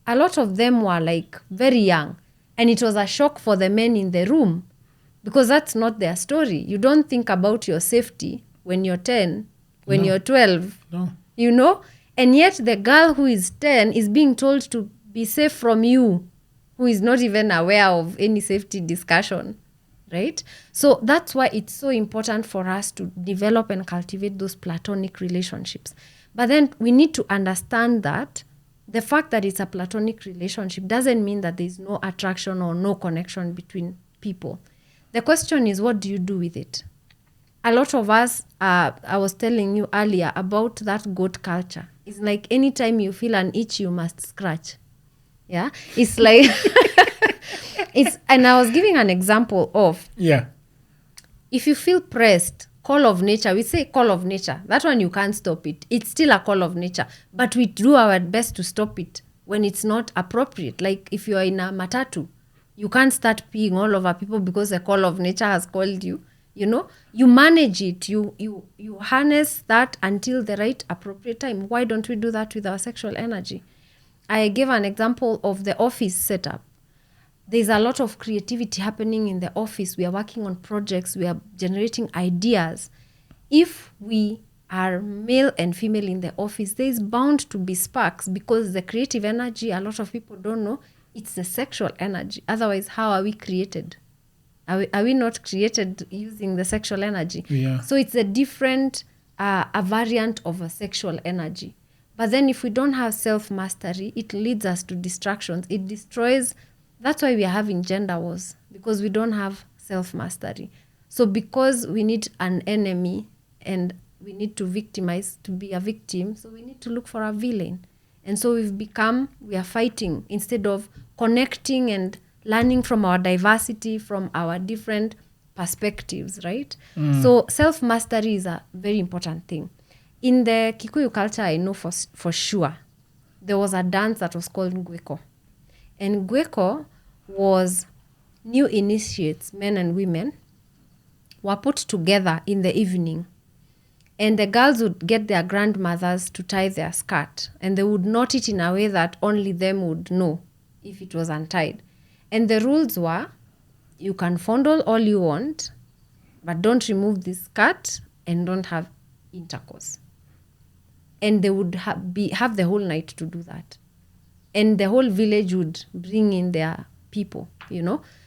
A lot of them were like very young, and it was a shock for the men in the room because that's not their story. You don't think about your safety when you're 10, when you're 12, and yet the girl who is 10 is being told to be safe from you, who is not even aware of any safety discussion. Right? So that's why it's so important for us to develop and cultivate those platonic relationships. But then we need to understand that the fact that it's a platonic relationship doesn't mean that there's no attraction or no connection between people. The question is, what do you do with it? A lot of us, I was telling you earlier about that goat culture. It's like anytime you feel an itch, you must scratch. Yeah? It's like... and I was giving an example of, if you feel pressed, call of nature, we say call of nature. That one you can't stop it. It's still a call of nature. But we do our best to stop it when it's not appropriate. Like if you are in a matatu, you can't start peeing all over people because a call of nature has called you. You manage it. You harness that until the right appropriate time. Why don't we do that with our sexual energy? I gave an example of the office setup. There's a lot of creativity happening in the office. We are working on projects. We are generating ideas. If we are male and female in the office, there's bound to be sparks because the creative energy, a lot of people don't know, it's the sexual energy. Otherwise, how are we created? Are we not created using the sexual energy? Yeah. So it's a different, a variant of a sexual energy. But then if we don't have self-mastery, it leads us to distractions. It destroys... That's why we are having gender wars, because we don't have self-mastery. So because we need an enemy and we need to victimize to be a victim, so we need to look for a villain. And so we are fighting instead of connecting and learning from our diversity, from our different perspectives, right? So self-mastery is a very important thing. In the Kikuyu culture, I know for sure, there was a dance that was called Ngweko. And Ngweko was new initiates, men and women, were put together in the evening. And the girls would get their grandmothers to tie their skirt. And they would knot it in a way that only them would know if it was untied. And the rules were, you can fondle all you want, but don't remove this skirt and don't have intercourse. And they would have the whole night to do that. And the whole village would bring in their people,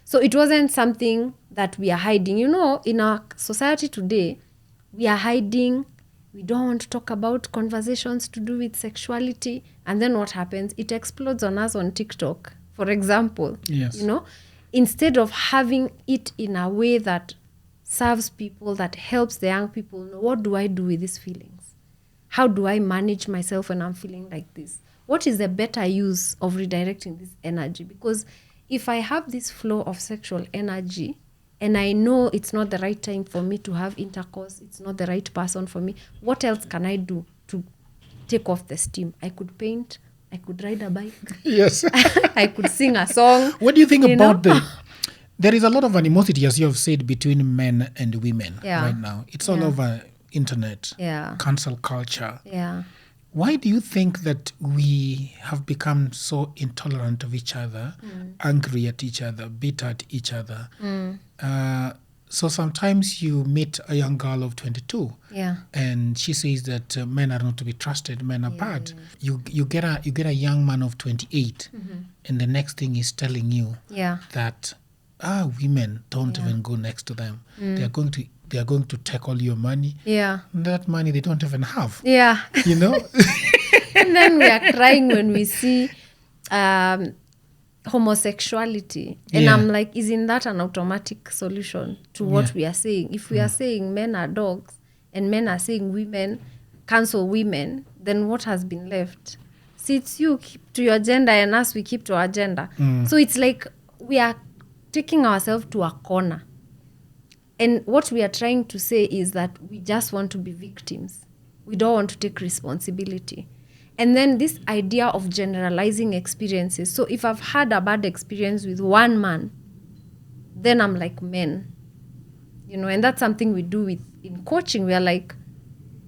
So it wasn't something that we are hiding. In our society today, we are hiding. We don't want to talk about conversations to do with sexuality. And then what happens? It explodes on us on TikTok, for example. Yes. Instead of having it in a way that serves people, that helps the young people know, what do I do with these feelings? How do I manage myself when I'm feeling like this? What is the better use of redirecting this energy? Because if I have this flow of sexual energy and I know it's not the right time for me to have intercourse, it's not the right person for me, what else can I do to take off the steam? I could paint, I could ride a bike. Yes. I could sing a song. What do you think about there is a lot of animosity, as you have said, between men and women right now. It's all over internet, cancel culture. Yeah. Why do you think that we have become so intolerant of each other, angry at each other, bitter at each other? So sometimes you meet a young girl of 22 and she says that men are not to be trusted, men are bad. You get a young man of 28 and the next thing is telling you that women don't even go next to them. They are going to take all your money. Yeah. That money they don't even have. Yeah. And then we are crying when we see homosexuality. And I'm like, isn't that an automatic solution to what we are saying? If we are saying men are dogs and men are saying women cancel women, then what has been left? See, it's you keep to your gender and us, we keep to our gender. So it's like we are taking ourselves to a corner. And what we are trying to say is that we just want to be victims. We don't want to take responsibility. And then this idea of generalizing experiences. So if I've had a bad experience with one man, then I'm like men. And that's something we do in coaching. We are like,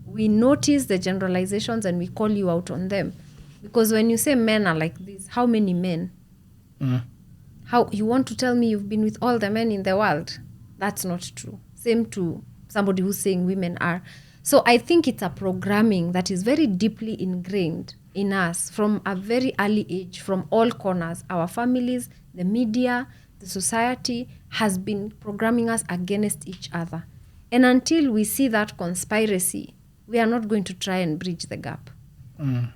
we notice the generalizations and we call you out on them. Because when you say men are like this, how many men? How you want to tell me you've been with all the men in the world? That's not true. Same to somebody who's saying women are. So I think it's a programming that is very deeply ingrained in us from a very early age, from all corners. Our families, the media, the society has been programming us against each other. And until we see that conspiracy, we are not going to try and bridge the gap.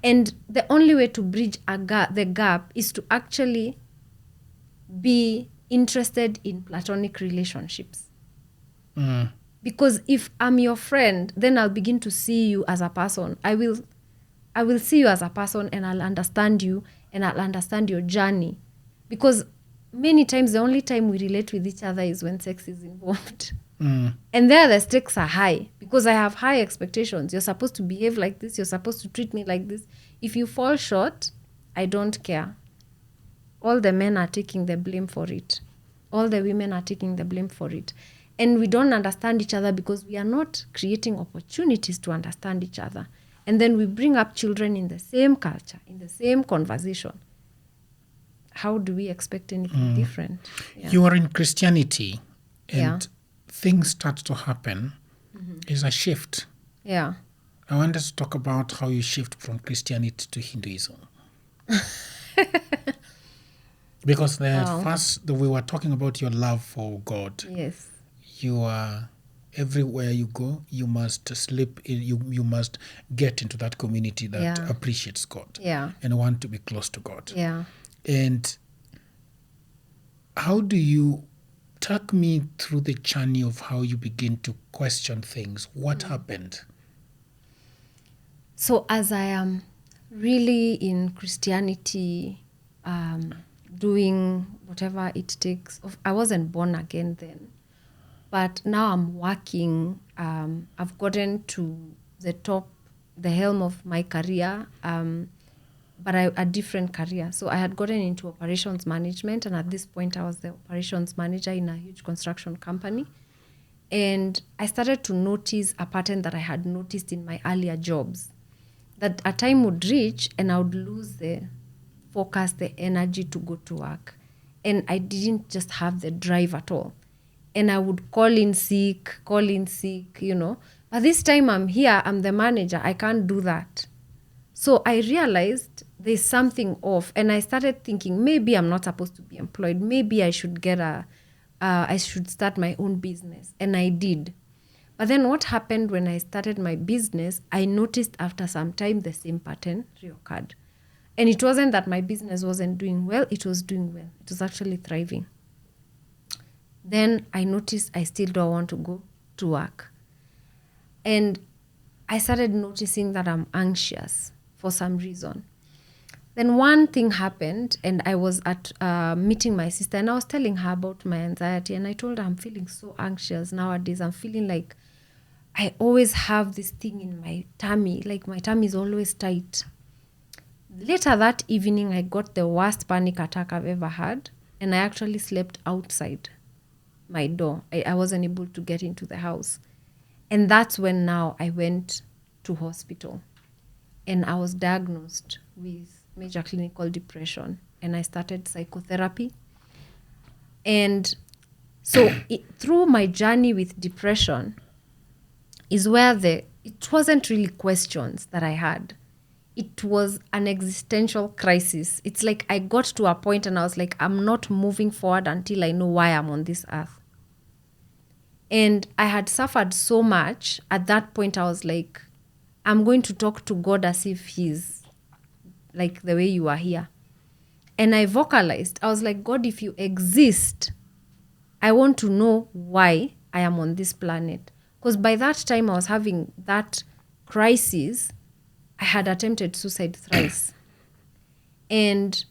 And the only way to bridge the gap is to actually be interested in platonic relationships. Because if I'm your friend, then I'll begin to see you as a person. I will see you as a person and I'll understand you and I'll understand your journey. Because many times the only time we relate with each other is when sex is involved. And there the stakes are high because I have high expectations. You're supposed to behave like this. You're supposed to treat me like this. If you fall short, I don't care. All the men are taking the blame for it. All the women are taking the blame for it. And we don't understand each other because we are not creating opportunities to understand each other. And then we bring up children in the same culture, in the same conversation. How do we expect anything different? You are in Christianity and things start to happen. It's a shift. Yeah. I want us to talk about how you shift from Christianity to Hinduism. Because we were talking about your love for God. Yes. You are everywhere you go, you must sleep in, you must get into that community that appreciates God and want to be close to God. Yeah. And how do you take me through the journey of how you begin to question things? What happened? So as I am really in Christianity, doing whatever it takes, I wasn't born again then. But now I'm working. I've gotten to the helm of my career, but a different career. So I had gotten into operations management, and at this point I was the operations manager in a huge construction company. And I started to notice a pattern that I had noticed in my earlier jobs, that a time would reach and I would lose the focus, the energy to go to work. And I didn't just have the drive at all. And I would call in sick, But this time I'm here, I'm the manager, I can't do that. So I realized there's something off. And I started thinking, maybe I'm not supposed to be employed. Maybe I should I should start my own business. And I did. But then what happened when I started my business, I noticed after some time the same pattern reoccurred. And it wasn't that my business wasn't doing well, it was doing well. It was actually thriving. Then I noticed I still don't want to go to work. And I started noticing that I'm anxious for some reason. Then one thing happened, and I was at meeting my sister, and I was telling her about my anxiety, and I told her I'm feeling so anxious nowadays. I'm feeling like I always have this thing in my tummy, like my tummy is always tight. Later that evening, I got the worst panic attack I've ever had, and I actually slept outside my door. I wasn't able to get into the house. And that's when now I went to hospital, and I was diagnosed with major clinical depression, and I started psychotherapy. And so through my journey with depression is where it wasn't really questions that I had. It was an existential crisis. It's like I got to a point and I was like, I'm not moving forward until I know why I'm on this earth. And I had suffered so much. At that point, I was like, I'm going to talk to God as if he's like the way you are here. And I vocalized. I was like, God, if you exist, I want to know why I am on this planet. Because by that time I was having that crisis, I had attempted suicide thrice. And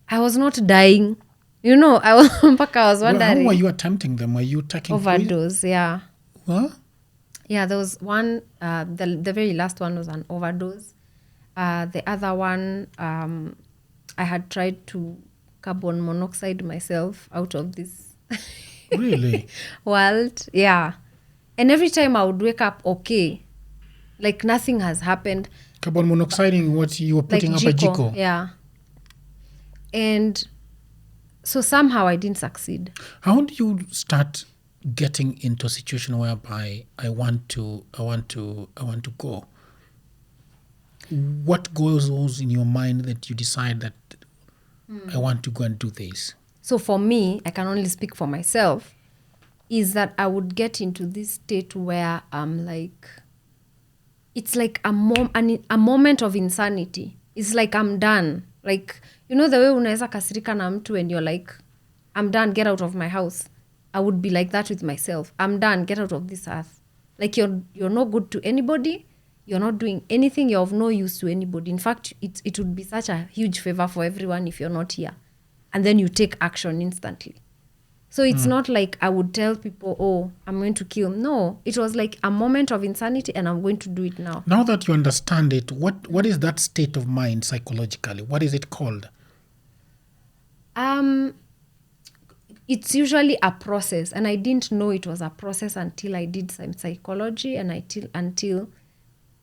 I was not dying. I was wondering. How were you attempting them? Were you taking overdose? Yeah. What? Yeah, there was one, the very last one was an overdose. The other one, I had tried to carbon monoxide myself out of this Really? world. Yeah. And every time I would wake up okay, like nothing has happened. Carbon monoxide, what you were putting like up a jiko? Yeah. And so somehow I didn't succeed. How do you start getting into a situation whereby I want to go? What goes in your mind that you decide that I want to go and do this? So for me, I can only speak for myself, is that I would get into this state where I'm like, it's like a moment of insanity. It's like I'm done. Like, the way unaweza kasirika na mtu and you're like, I'm done, get out of my house. I would be like that with myself. I'm done, get out of this earth. Like you're no good to anybody. You're not doing anything. You're of no use to anybody. In fact, it would be such a huge favor for everyone if you're not here. And then you take action instantly. So it's not like I would tell people, oh, I'm going to kill. No, it was like a moment of insanity and I'm going to do it now. Now that you understand it, what is that state of mind psychologically? What is it called? It's usually a process. And I didn't know it was a process until I did some psychology and until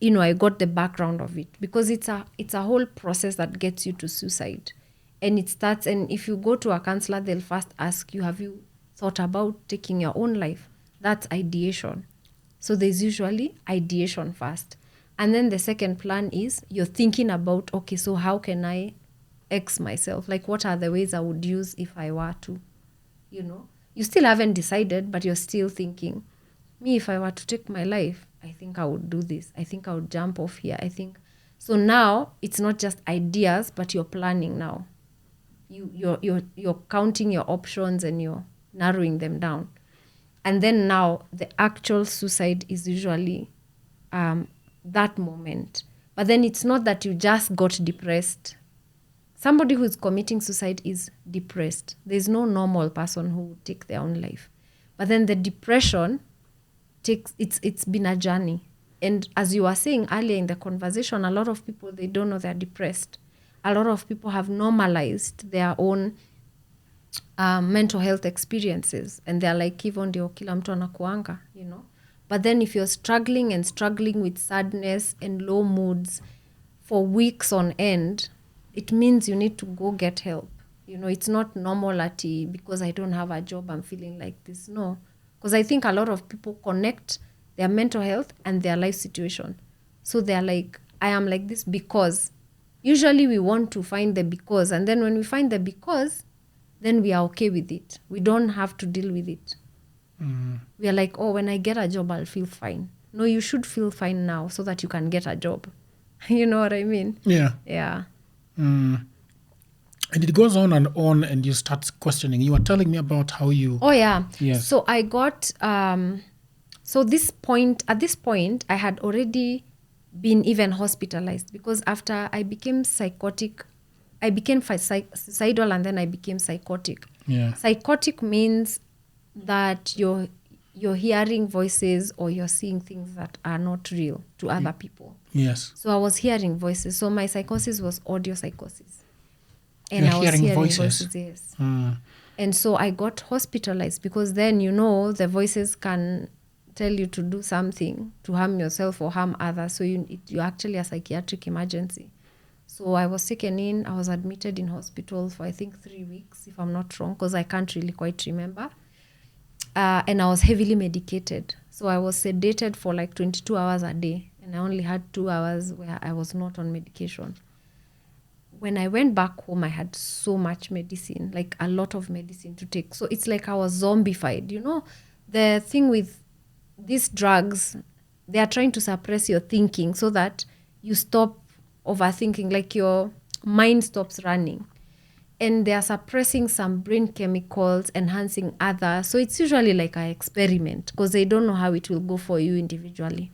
I got the background of it. Because it's a whole process that gets you to suicide. And it starts, and if you go to a counselor, they'll first ask you, have you thought about taking your own life? That's ideation. So there's usually ideation first. And then the second plan is you're thinking about, okay, so how can I X myself? Like, what are the ways I would use if I were to, You still haven't decided, but you're still thinking, me, if I were to take my life, I think I would do this. I think I would jump off here. So now it's not just ideas, but you're planning now. You're counting your options and you're narrowing them down. And then now the actual suicide is usually that moment. But then it's not that you just got depressed. Somebody who is committing suicide is depressed. There's no normal person who would take their own life. But then the depression it's been a journey. And as you were saying earlier in the conversation, a lot of people, they don't know they're depressed. A lot of people have normalized their own mental health experiences. And they're like, hivyo ndio kila mtu anakuanga, But then if you're struggling with sadness and low moods for weeks on end, it means you need to go get help. It's not normality because I don't have a job, I'm feeling like this. No. Because I think a lot of people connect their mental health and their life situation. So they're like, I am like this because Usually we want to find the because, and then when we find the because, then we are okay with it. We don't have to deal with it. We are like, oh, when I get a job, I'll feel fine. No, you should feel fine now so that you can get a job. You know what I mean? Yeah. Yeah. And it goes on, and you start questioning. You were telling me about how you... Oh, yeah. Yes. So I got, at this point, I had already been even hospitalized because after I became psychotic, I became suicidal and then I became psychotic. Yeah. Psychotic means that you're hearing voices or you're seeing things that are not real to other people. Yes. So I was hearing voices. So my psychosis was audio psychosis. And You're I was hearing hearing voices. yes. Mm. And so I got hospitalized because then, the voices can tell you to do something, to harm yourself or harm others. So you're actually a psychiatric emergency. So I was taken in. I was admitted in hospital for, I think, 3 weeks, if I'm not wrong, because I can't really quite remember. And I was heavily medicated. So I was sedated for like 22 hours a day. And I only had 2 hours where I was not on medication. When I went back home, I had so much medicine, like a lot of medicine to take. So it's like I was zombified. The thing with these drugs, they are trying to suppress your thinking so that you stop overthinking, like your mind stops running. And they are suppressing some brain chemicals, enhancing others. So it's usually like an experiment because they don't know how it will go for you individually.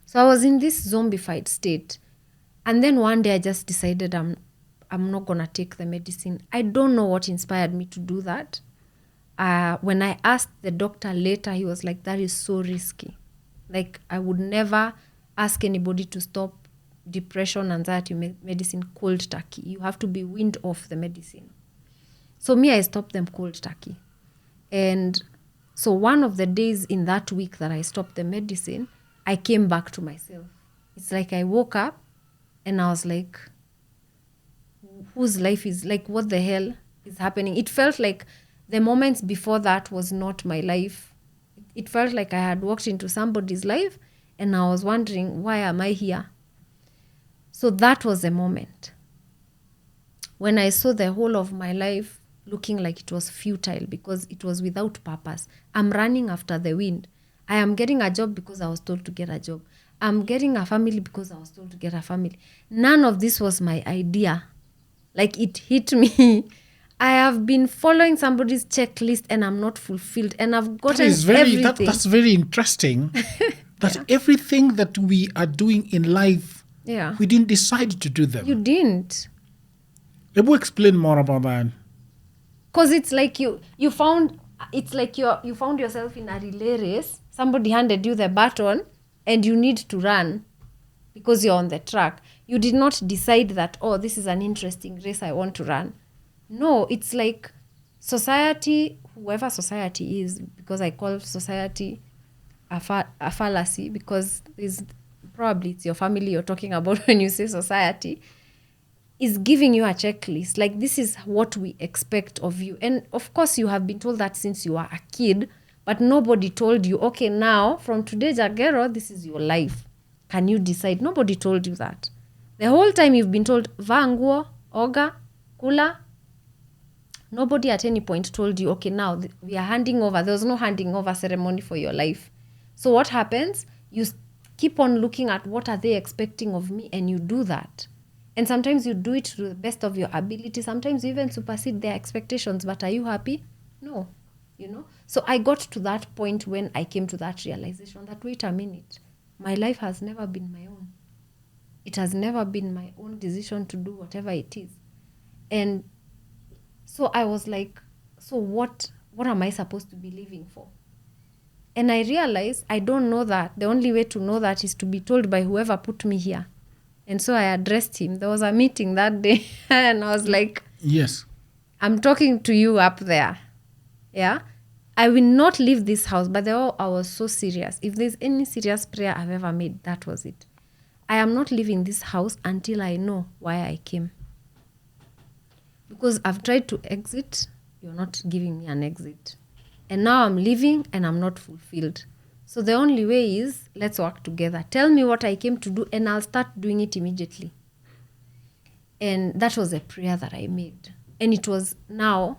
So I was in this zombified state. And then one day I just decided I'm not going to take the medicine. I don't know what inspired me to do that. When I asked the doctor later, he was like, that is so risky. Like, I would never ask anybody to stop depression, anxiety medicine cold turkey. You have to be weaned off the medicine. So me, I stopped them cold turkey. And so one of the days in that week that I stopped the medicine, I came back to myself. It's like I woke up and I was like, whose life is, like, what the hell is happening? It felt like the moments before that was not my life. It felt like I had walked into somebody's life and I was wondering, why am I here? So that was the moment when I saw the whole of my life looking like it was futile because it was without purpose. I'm running after the wind. I am getting a job because I was told to get a job. I'm getting a family because I was told to get a family. None of this was my idea. Like, it hit me. I have been following somebody's checklist and I'm not fulfilled. And I've gotten everything. That's very interesting. That everything that we are doing in life, we didn't decide to do them. You didn't. Let me explain more about that. Because it's like you found yourself in a relay race. Somebody handed you the baton and you need to run because you're on the track. You did not decide that, oh, this is an interesting race, I want to run. No, it's like society, whoever society is, because I call society a fallacy, because probably it's your family you're talking about when you say society, is giving you a checklist. Like, this is what we expect of you. And of course, you have been told that since you are a kid, but nobody told you, okay, now from today, Jagero, this is your life. Can you decide? Nobody told you that. The whole time you've been told, vanguo, oga, kula. Nobody at any point told you, okay, now we are handing over. There was no handing over ceremony for your life. So what happens? You keep on looking at what are they expecting of me, and you do that. And sometimes you do it to the best of your ability. Sometimes you even supersede their expectations. But are you happy? No. So I got to that point when I came to that realization that, wait a minute, my life has never been my own. It has never been my own decision to do whatever it is. And so I was like, so what am I supposed to be living for? And I realized I don't know that. The only way to know that is to be told by whoever put me here. And so I addressed him. There was a meeting that day and I was like, yes, I'm talking to you up there. Yeah. I will not leave this house. But I was so serious. If there's any serious prayer I've ever made, that was it. I am not leaving this house until I know why I came. Because I've tried to exit. You're not giving me an exit. And now I'm leaving and I'm not fulfilled. So the only way is, let's work together. Tell me what I came to do and I'll start doing it immediately. And that was a prayer that I made. And it was now,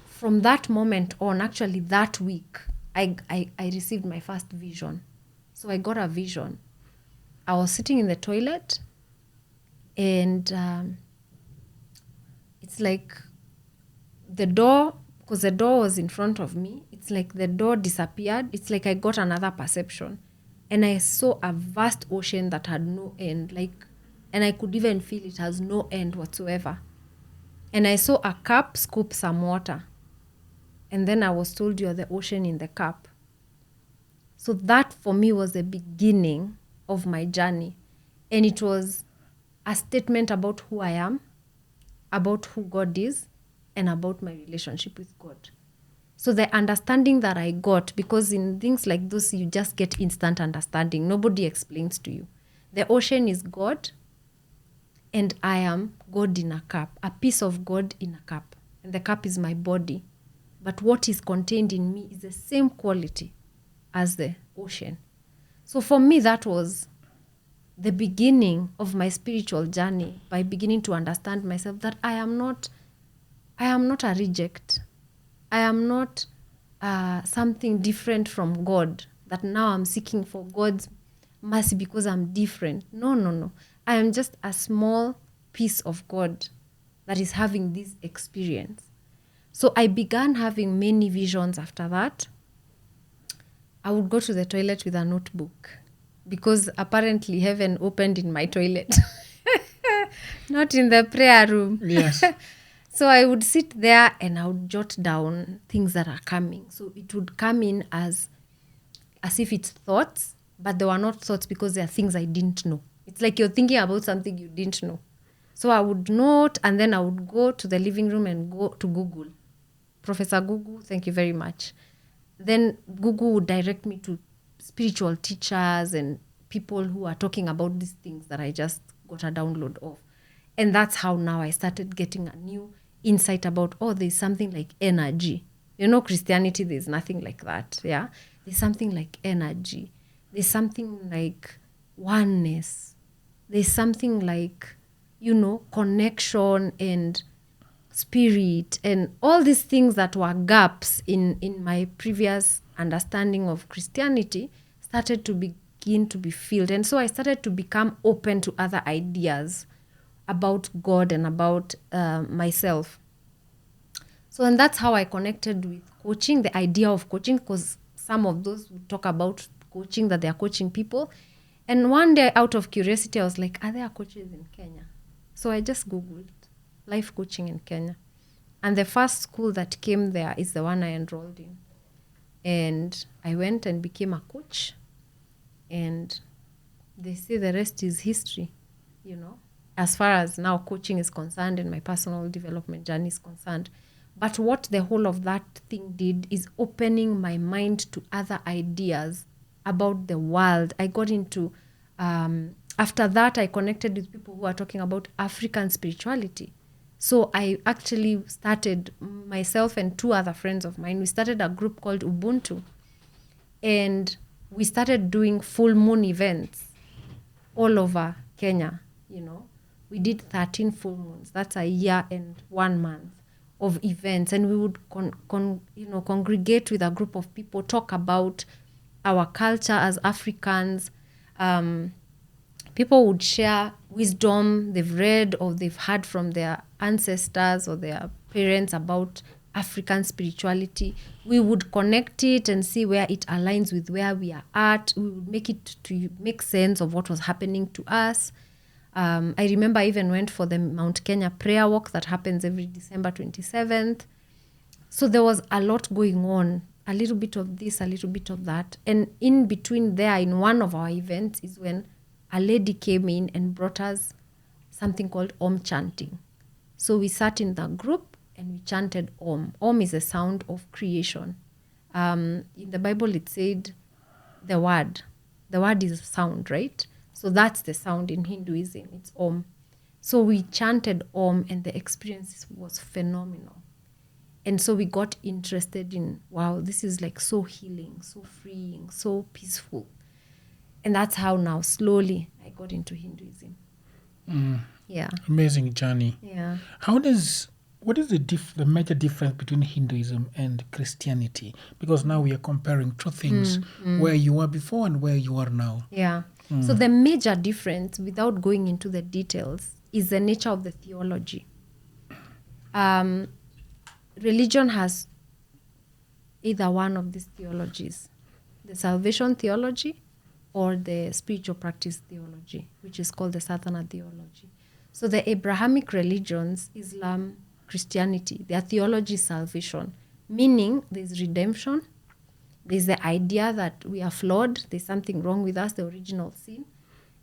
from that moment on, actually that week, I received my first vision. So I got a vision. I was sitting in the toilet, and it's like the door, because the door was in front of me, it's like the door disappeared. It's like I got another perception. And I saw a vast ocean that had no end. And I could even feel it has no end whatsoever. And I saw a cup scoop some water. And then I was told, you're the ocean in the cup. So that for me was the beginning of my journey. And it was a statement about who I am, about who God is, and about my relationship with God. So the understanding that I got, because in things like this, you just get instant understanding. Nobody explains to you. The ocean is God, and I am God in a cup, a piece of God in a cup. And the cup is my body. But what is contained in me is the same quality as the ocean. So for me, that was the beginning of my spiritual journey, by beginning to understand myself that I am not a reject. I am not something different from God, that now I'm seeking for God's mercy because I'm different. No. I am just a small piece of God that is having this experience. So I began having many visions after that. I would go to the toilet with a notebook, because apparently heaven opened in my toilet, not in the prayer room. Yes. So I would sit there and I would jot down things that are coming. So it would come in as if it's thoughts, but they were not thoughts because they are things I didn't know. It's like you're thinking about something you didn't know. So I would note, and then I would go to the living room and go to Google. Professor Google, thank you very much. Then Google would direct me to spiritual teachers and people who are talking about these things that I just got a download of. And that's how now I started getting a new insight about, there's something like energy. Christianity, there's nothing like that. Yeah. There's something like energy. There's something like oneness. There's something like, connection and spirit, and all these things that were gaps in my previous understanding of Christianity started to begin to be filled. And so I started to become open to other ideas about God and about myself. So, and that's how I connected with coaching, the idea of coaching, because some of those would talk about coaching, that they are coaching people. And one day, out of curiosity, I was like, are there coaches in Kenya? So I just Googled life coaching in Kenya. And the first school that came there is the one I enrolled in. And I went and became a coach. And they say the rest is history, as far as now coaching is concerned and my personal development journey is concerned. But what the whole of that thing did is opening my mind to other ideas about the world. I got into, after that, I connected with people who are talking about African spirituality. So I actually started, myself and two other friends of mine, we started a group called Ubuntu. And we started doing full moon events all over Kenya, We did 13 full moons. That's a year and 1 month of events. And we would congregate with a group of people, talk about our culture as Africans. People would share wisdom they've read or they've heard from their ancestors or their parents about African spirituality. We would connect it and see where it aligns with where we are at. We would make it to make sense of what was happening to us. I remember I even went for the Mount Kenya prayer walk that happens every December 27th. So there was a lot going on, a little bit of this, a little bit of that. And in between there, in one of our events, is when a lady came in and brought us something called Om chanting. So we sat in the group and we chanted Om. Om is a sound of creation. In the Bible, it said the word. The word is sound, right? So that's the sound in Hinduism. It's Om. So we chanted Om and the experience was phenomenal. And so we got interested in, wow, this is like so healing, so freeing, so peaceful. And that's how now slowly I got into Hinduism. Yeah. Amazing journey. Yeah. What is the major difference between Hinduism and Christianity? Because now we are comparing two things, where you were before and where you are now. Yeah. So the major difference, without going into the details, is the nature of the theology. Religion has either one of these theologies, the salvation theology or the spiritual practice theology, which is called the sadhana theology. So the Abrahamic religions, Islam, Christianity, their theology is salvation, meaning there's redemption. There's the idea that we are flawed, there's something wrong with us, the original sin.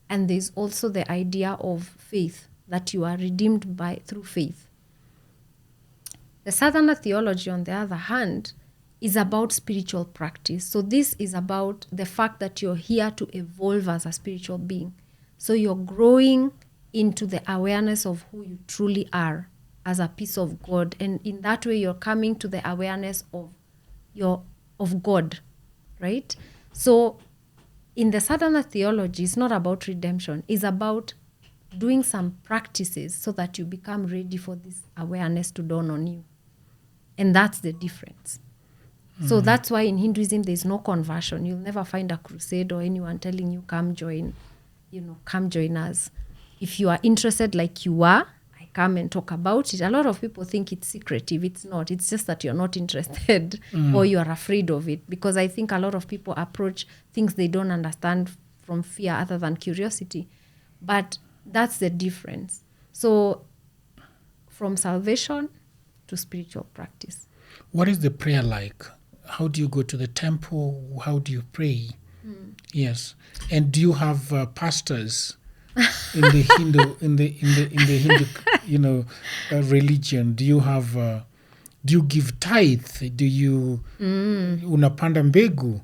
And there's also the idea of faith, that you are redeemed through faith. The sadhana theology, on the other hand, is about spiritual practice. So this is about the fact that you're here to evolve as a spiritual being. So you're growing into the awareness of who you truly are as a piece of God. And in that way, you're coming to the awareness of God, right? So in the sadhana theology, it's not about redemption. It's about doing some practices so that you become ready for this awareness to dawn on you. And that's the difference. So that's why in Hinduism, there's no conversion. You'll never find a crusade or anyone telling you, come join us. If you are interested like you are, I come and talk about it. A lot of people think it's secretive. It's not. It's just that you're not interested or you are afraid of it. Because I think a lot of people approach things they don't understand from fear other than curiosity. But that's the difference. So from salvation to spiritual practice. What is the prayer like? How do you go to the temple? How do you pray? Yes, and do you have pastors in the Hindu religion? Do you have? Do you give tithe? Do you unapanda mbegu?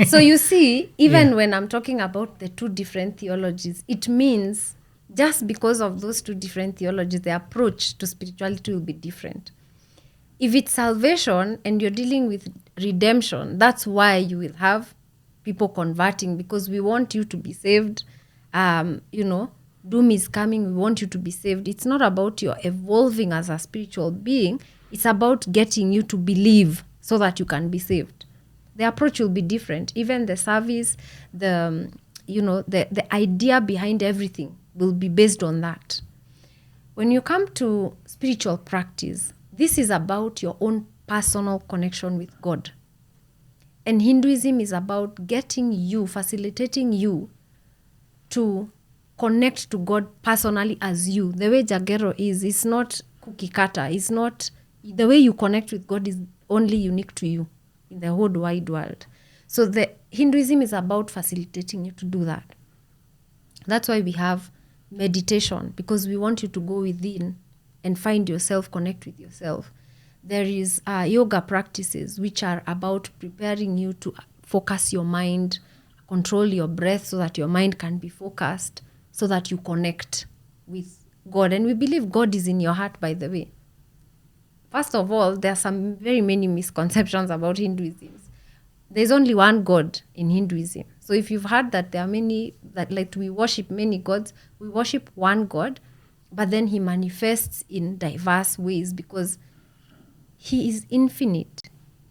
So you see, even when I'm talking about the two different theologies, it means just because of those two different theologies, the approach to spirituality will be different. If it's salvation and you're dealing with redemption, that's why you will have people converting, because we want you to be saved. Doom is coming. We want you to be saved. It's not about your evolving as a spiritual being. It's about getting you to believe so that you can be saved. The approach will be different. Even the service, the idea behind everything will be based on that. When you come to spiritual practice, this is about your own personal connection with God. And Hinduism is about facilitating you to connect to God personally as you. The way Jagero is, it's not cookie cutter. It's not, the way you connect with God is only unique to you in the whole wide world. So the Hinduism is about facilitating you to do that. That's why we have meditation, because we want you to go within and find yourself, connect with yourself. There is yoga practices, which are about preparing you to focus your mind, control your breath so that your mind can be focused, so that you connect with God. And we believe God is in your heart, by the way. First of all, there are some very many misconceptions about Hinduism. There's only one God in Hinduism. So if you've heard that there are many, that like we worship many gods, we worship one God, but then he manifests in diverse ways because he is infinite.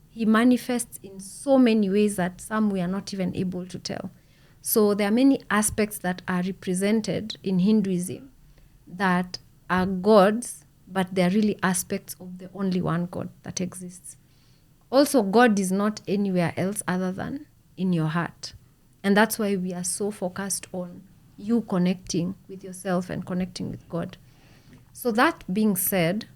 He manifests in so many ways that some we are not even able to tell. So there are many aspects that are represented in Hinduism that are gods, but they're really aspects of the only one God that exists. Also, God is not anywhere else other than in your heart. And that's why we are so focused on you connecting with yourself and connecting with God. So that being said,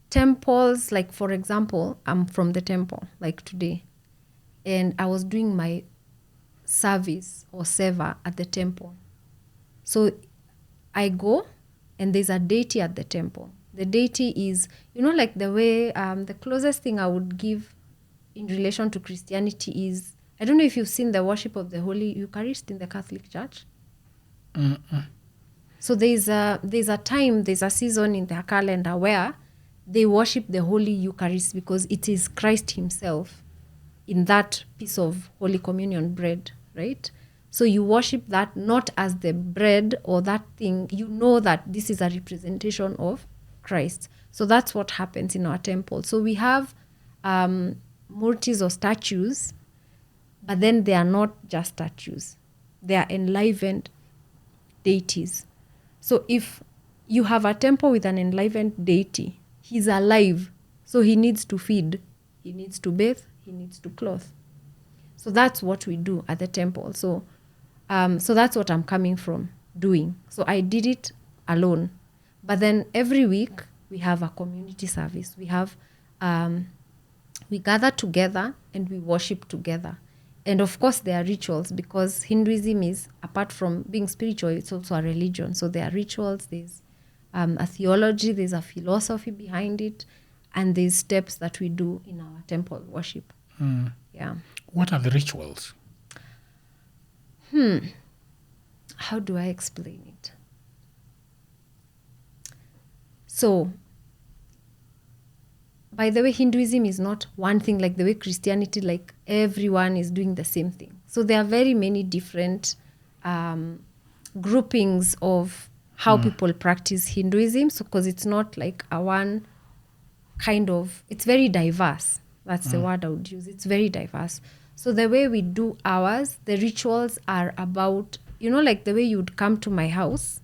temples, like for example, I'm from the temple, like today, and I was doing my service or seva at the temple. So I go and there's a deity at the temple. The deity is, like the way, the closest thing I would give in relation to Christianity is, I don't know if you've seen the worship of the Holy Eucharist in the Catholic Church. So there's a time, there's a season in their calendar where they worship the Holy Eucharist because it is Christ himself in that piece of Holy Communion bread, right? So you worship that not as the bread or that thing. You know that this is a representation of Christ. So that's what happens in our temple. So we have murtis or statues, but then they are not just statues. They are enlivened deities. So if you have a temple with an enlivened deity, he's alive. So he needs to feed, he needs to bathe, he needs to clothe. So that's what we do at the temple. So that's what I'm coming from doing. So I did it alone. But then every week we have a community service. We have, we gather together and we worship together. And of course there are rituals, because Hinduism is, apart from being spiritual, it's also a religion. So there are rituals, there's a theology, there's a philosophy behind it, and there's steps that we do in our temple worship. Yeah. What are the rituals? How do I explain it? So, by the way, Hinduism is not one thing like the way Christianity, like everyone is doing the same thing. So there are very many different groupings of how people practice Hinduism. So, because it's not like a one kind of, it's very diverse. That's the word I would use. It's very diverse. So the way we do ours, the rituals are about, like the way you would come to my house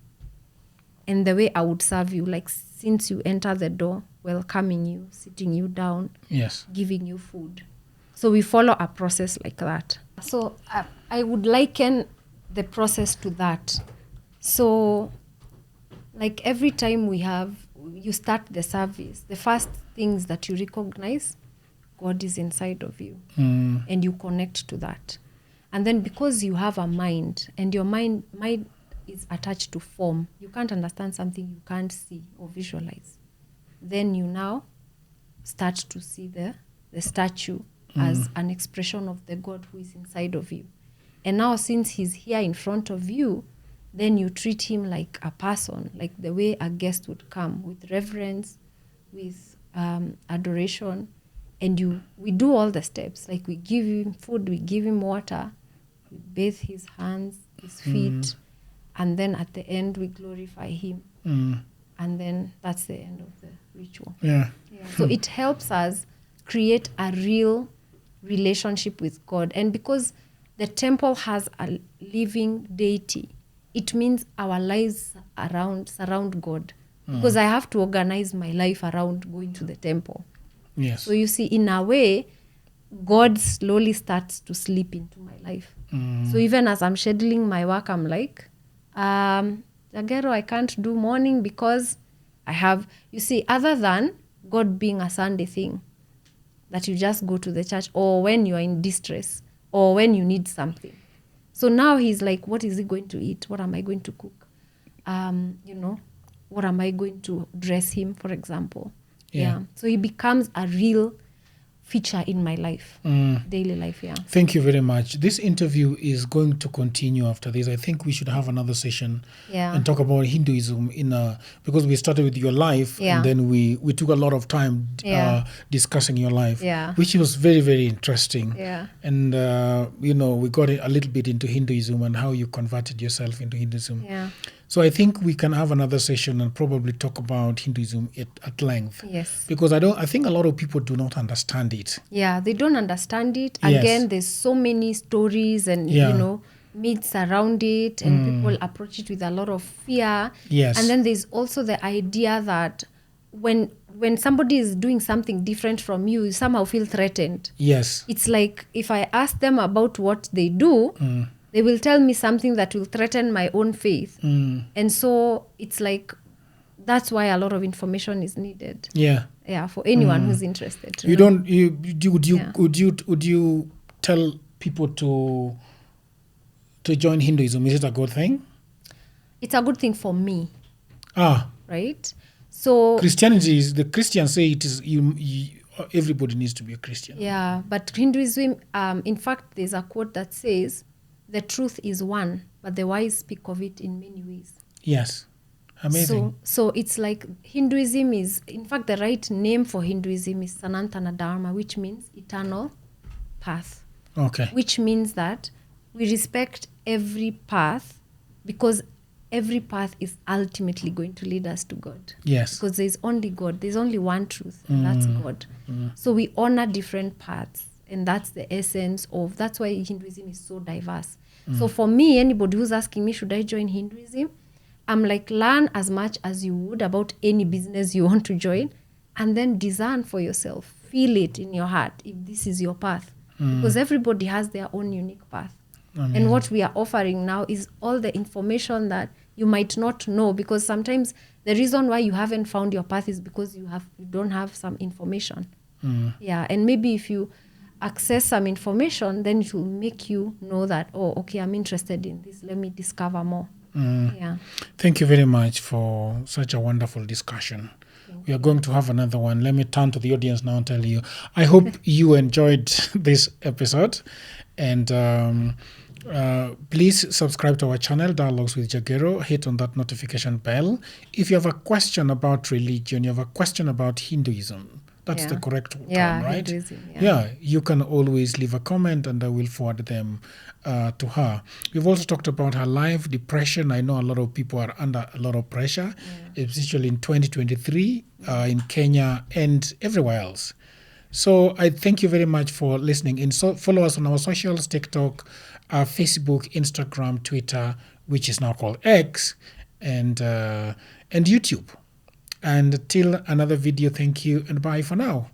and the way I would serve you, like since you enter the door, welcoming you, sitting you down, Yes. giving you food. So we follow a process like that. So I would liken the process to that. So like every time you start the service, the first things that you recognize, God is inside of you, and you connect to that. And then because you have a mind, and your mind is attached to form, you can't understand something you can't see or visualize. Then you now start to see the statue as an expression of the God who is inside of you. And now since he's here in front of you, then you treat him like a person, like the way a guest would come, with reverence, with adoration. And we do all the steps, like we give him food, we give him water, we bathe his hands, his feet, and then at the end we glorify him. And then that's the end of the ritual. Yeah. So it helps us create a real relationship with God. And because the temple has a living deity, it means our lives surround God. Because I have to organize my life around going to the temple. Yes. So you see, in a way, God slowly starts to slip into my life. So even as I'm scheduling my work, I'm like, Jagero, I can't do morning because I have, you see, other than God being a Sunday thing, that you just go to the church, or when you are in distress, or when you need something. So now he's like, what is he going to eat? What am I going to cook? What am I going to dress him, for example? Yeah. So he becomes a real feature in my life, daily life. Yeah. Thank you very much. This interview is going to continue after this. I think we should have another session and talk about Hinduism because we started with your life and then we took a lot of time discussing your life, which was very, very interesting. Yeah. And, we got a little bit into Hinduism and how you converted yourself into Hinduism. Yeah. So I think we can have another session and probably talk about Hinduism at length. Yes. Because I think a lot of people do not understand it. Yeah, they don't understand it. Yes. Again, there's so many stories and, myths around it, and people approach it with a lot of fear. Yes. And then there's also the idea that when somebody is doing something different from you somehow feel threatened. Yes. It's like if I ask them about what they do, they will tell me something that will threaten my own faith. And so it's like, that's why a lot of information is needed. Yeah. Yeah, for anyone who's interested. Would you tell people to join Hinduism? Is it a good thing? It's a good thing for me. Right? So Christianity is, the Christians say it is, everybody needs to be a Christian. Yeah, but Hinduism, in fact, there's a quote that says, the truth is one, but the wise speak of it in many ways. Yes. Amazing. So it's like Hinduism is, in fact, the right name for Hinduism is Sanatana Dharma, which means eternal path. Okay. Which means that we respect every path, because every path is ultimately going to lead us to God. Yes. Because there's only God. There's only one truth, and that's God. So we honor different paths, and that's the essence of, that's why Hinduism is so diverse. So for me, anybody who's asking me, should I join Hinduism? I'm like, learn as much as you would about any business you want to join, and then discern for yourself. Feel it in your heart if this is your path. Because everybody has their own unique path. And what we are offering now is all the information that you might not know, because sometimes the reason why you haven't found your path is because you don't have some information. Yeah, and maybe if you access some information, then it will make you know that, oh, okay, I'm interested in this. Let me discover more. Yeah. Thank you very much for such a wonderful discussion. We are going to have another one. Let me turn to the audience now and tell you, I hope you enjoyed this episode. And please subscribe to our channel, Dialogues with Jagero. Hit on that notification bell. If you have a question about religion, you have a question about Hinduism, that's the correct term, right? Hinduism, You can always leave a comment and I will forward them to her. We've also talked about her life, depression. I know a lot of people are under a lot of pressure, especially in 2023 in Kenya and everywhere else. So I thank you very much for listening. And so follow us on our socials, TikTok, Facebook, Instagram, Twitter, which is now called X, and YouTube. And till another video, thank you and bye for now.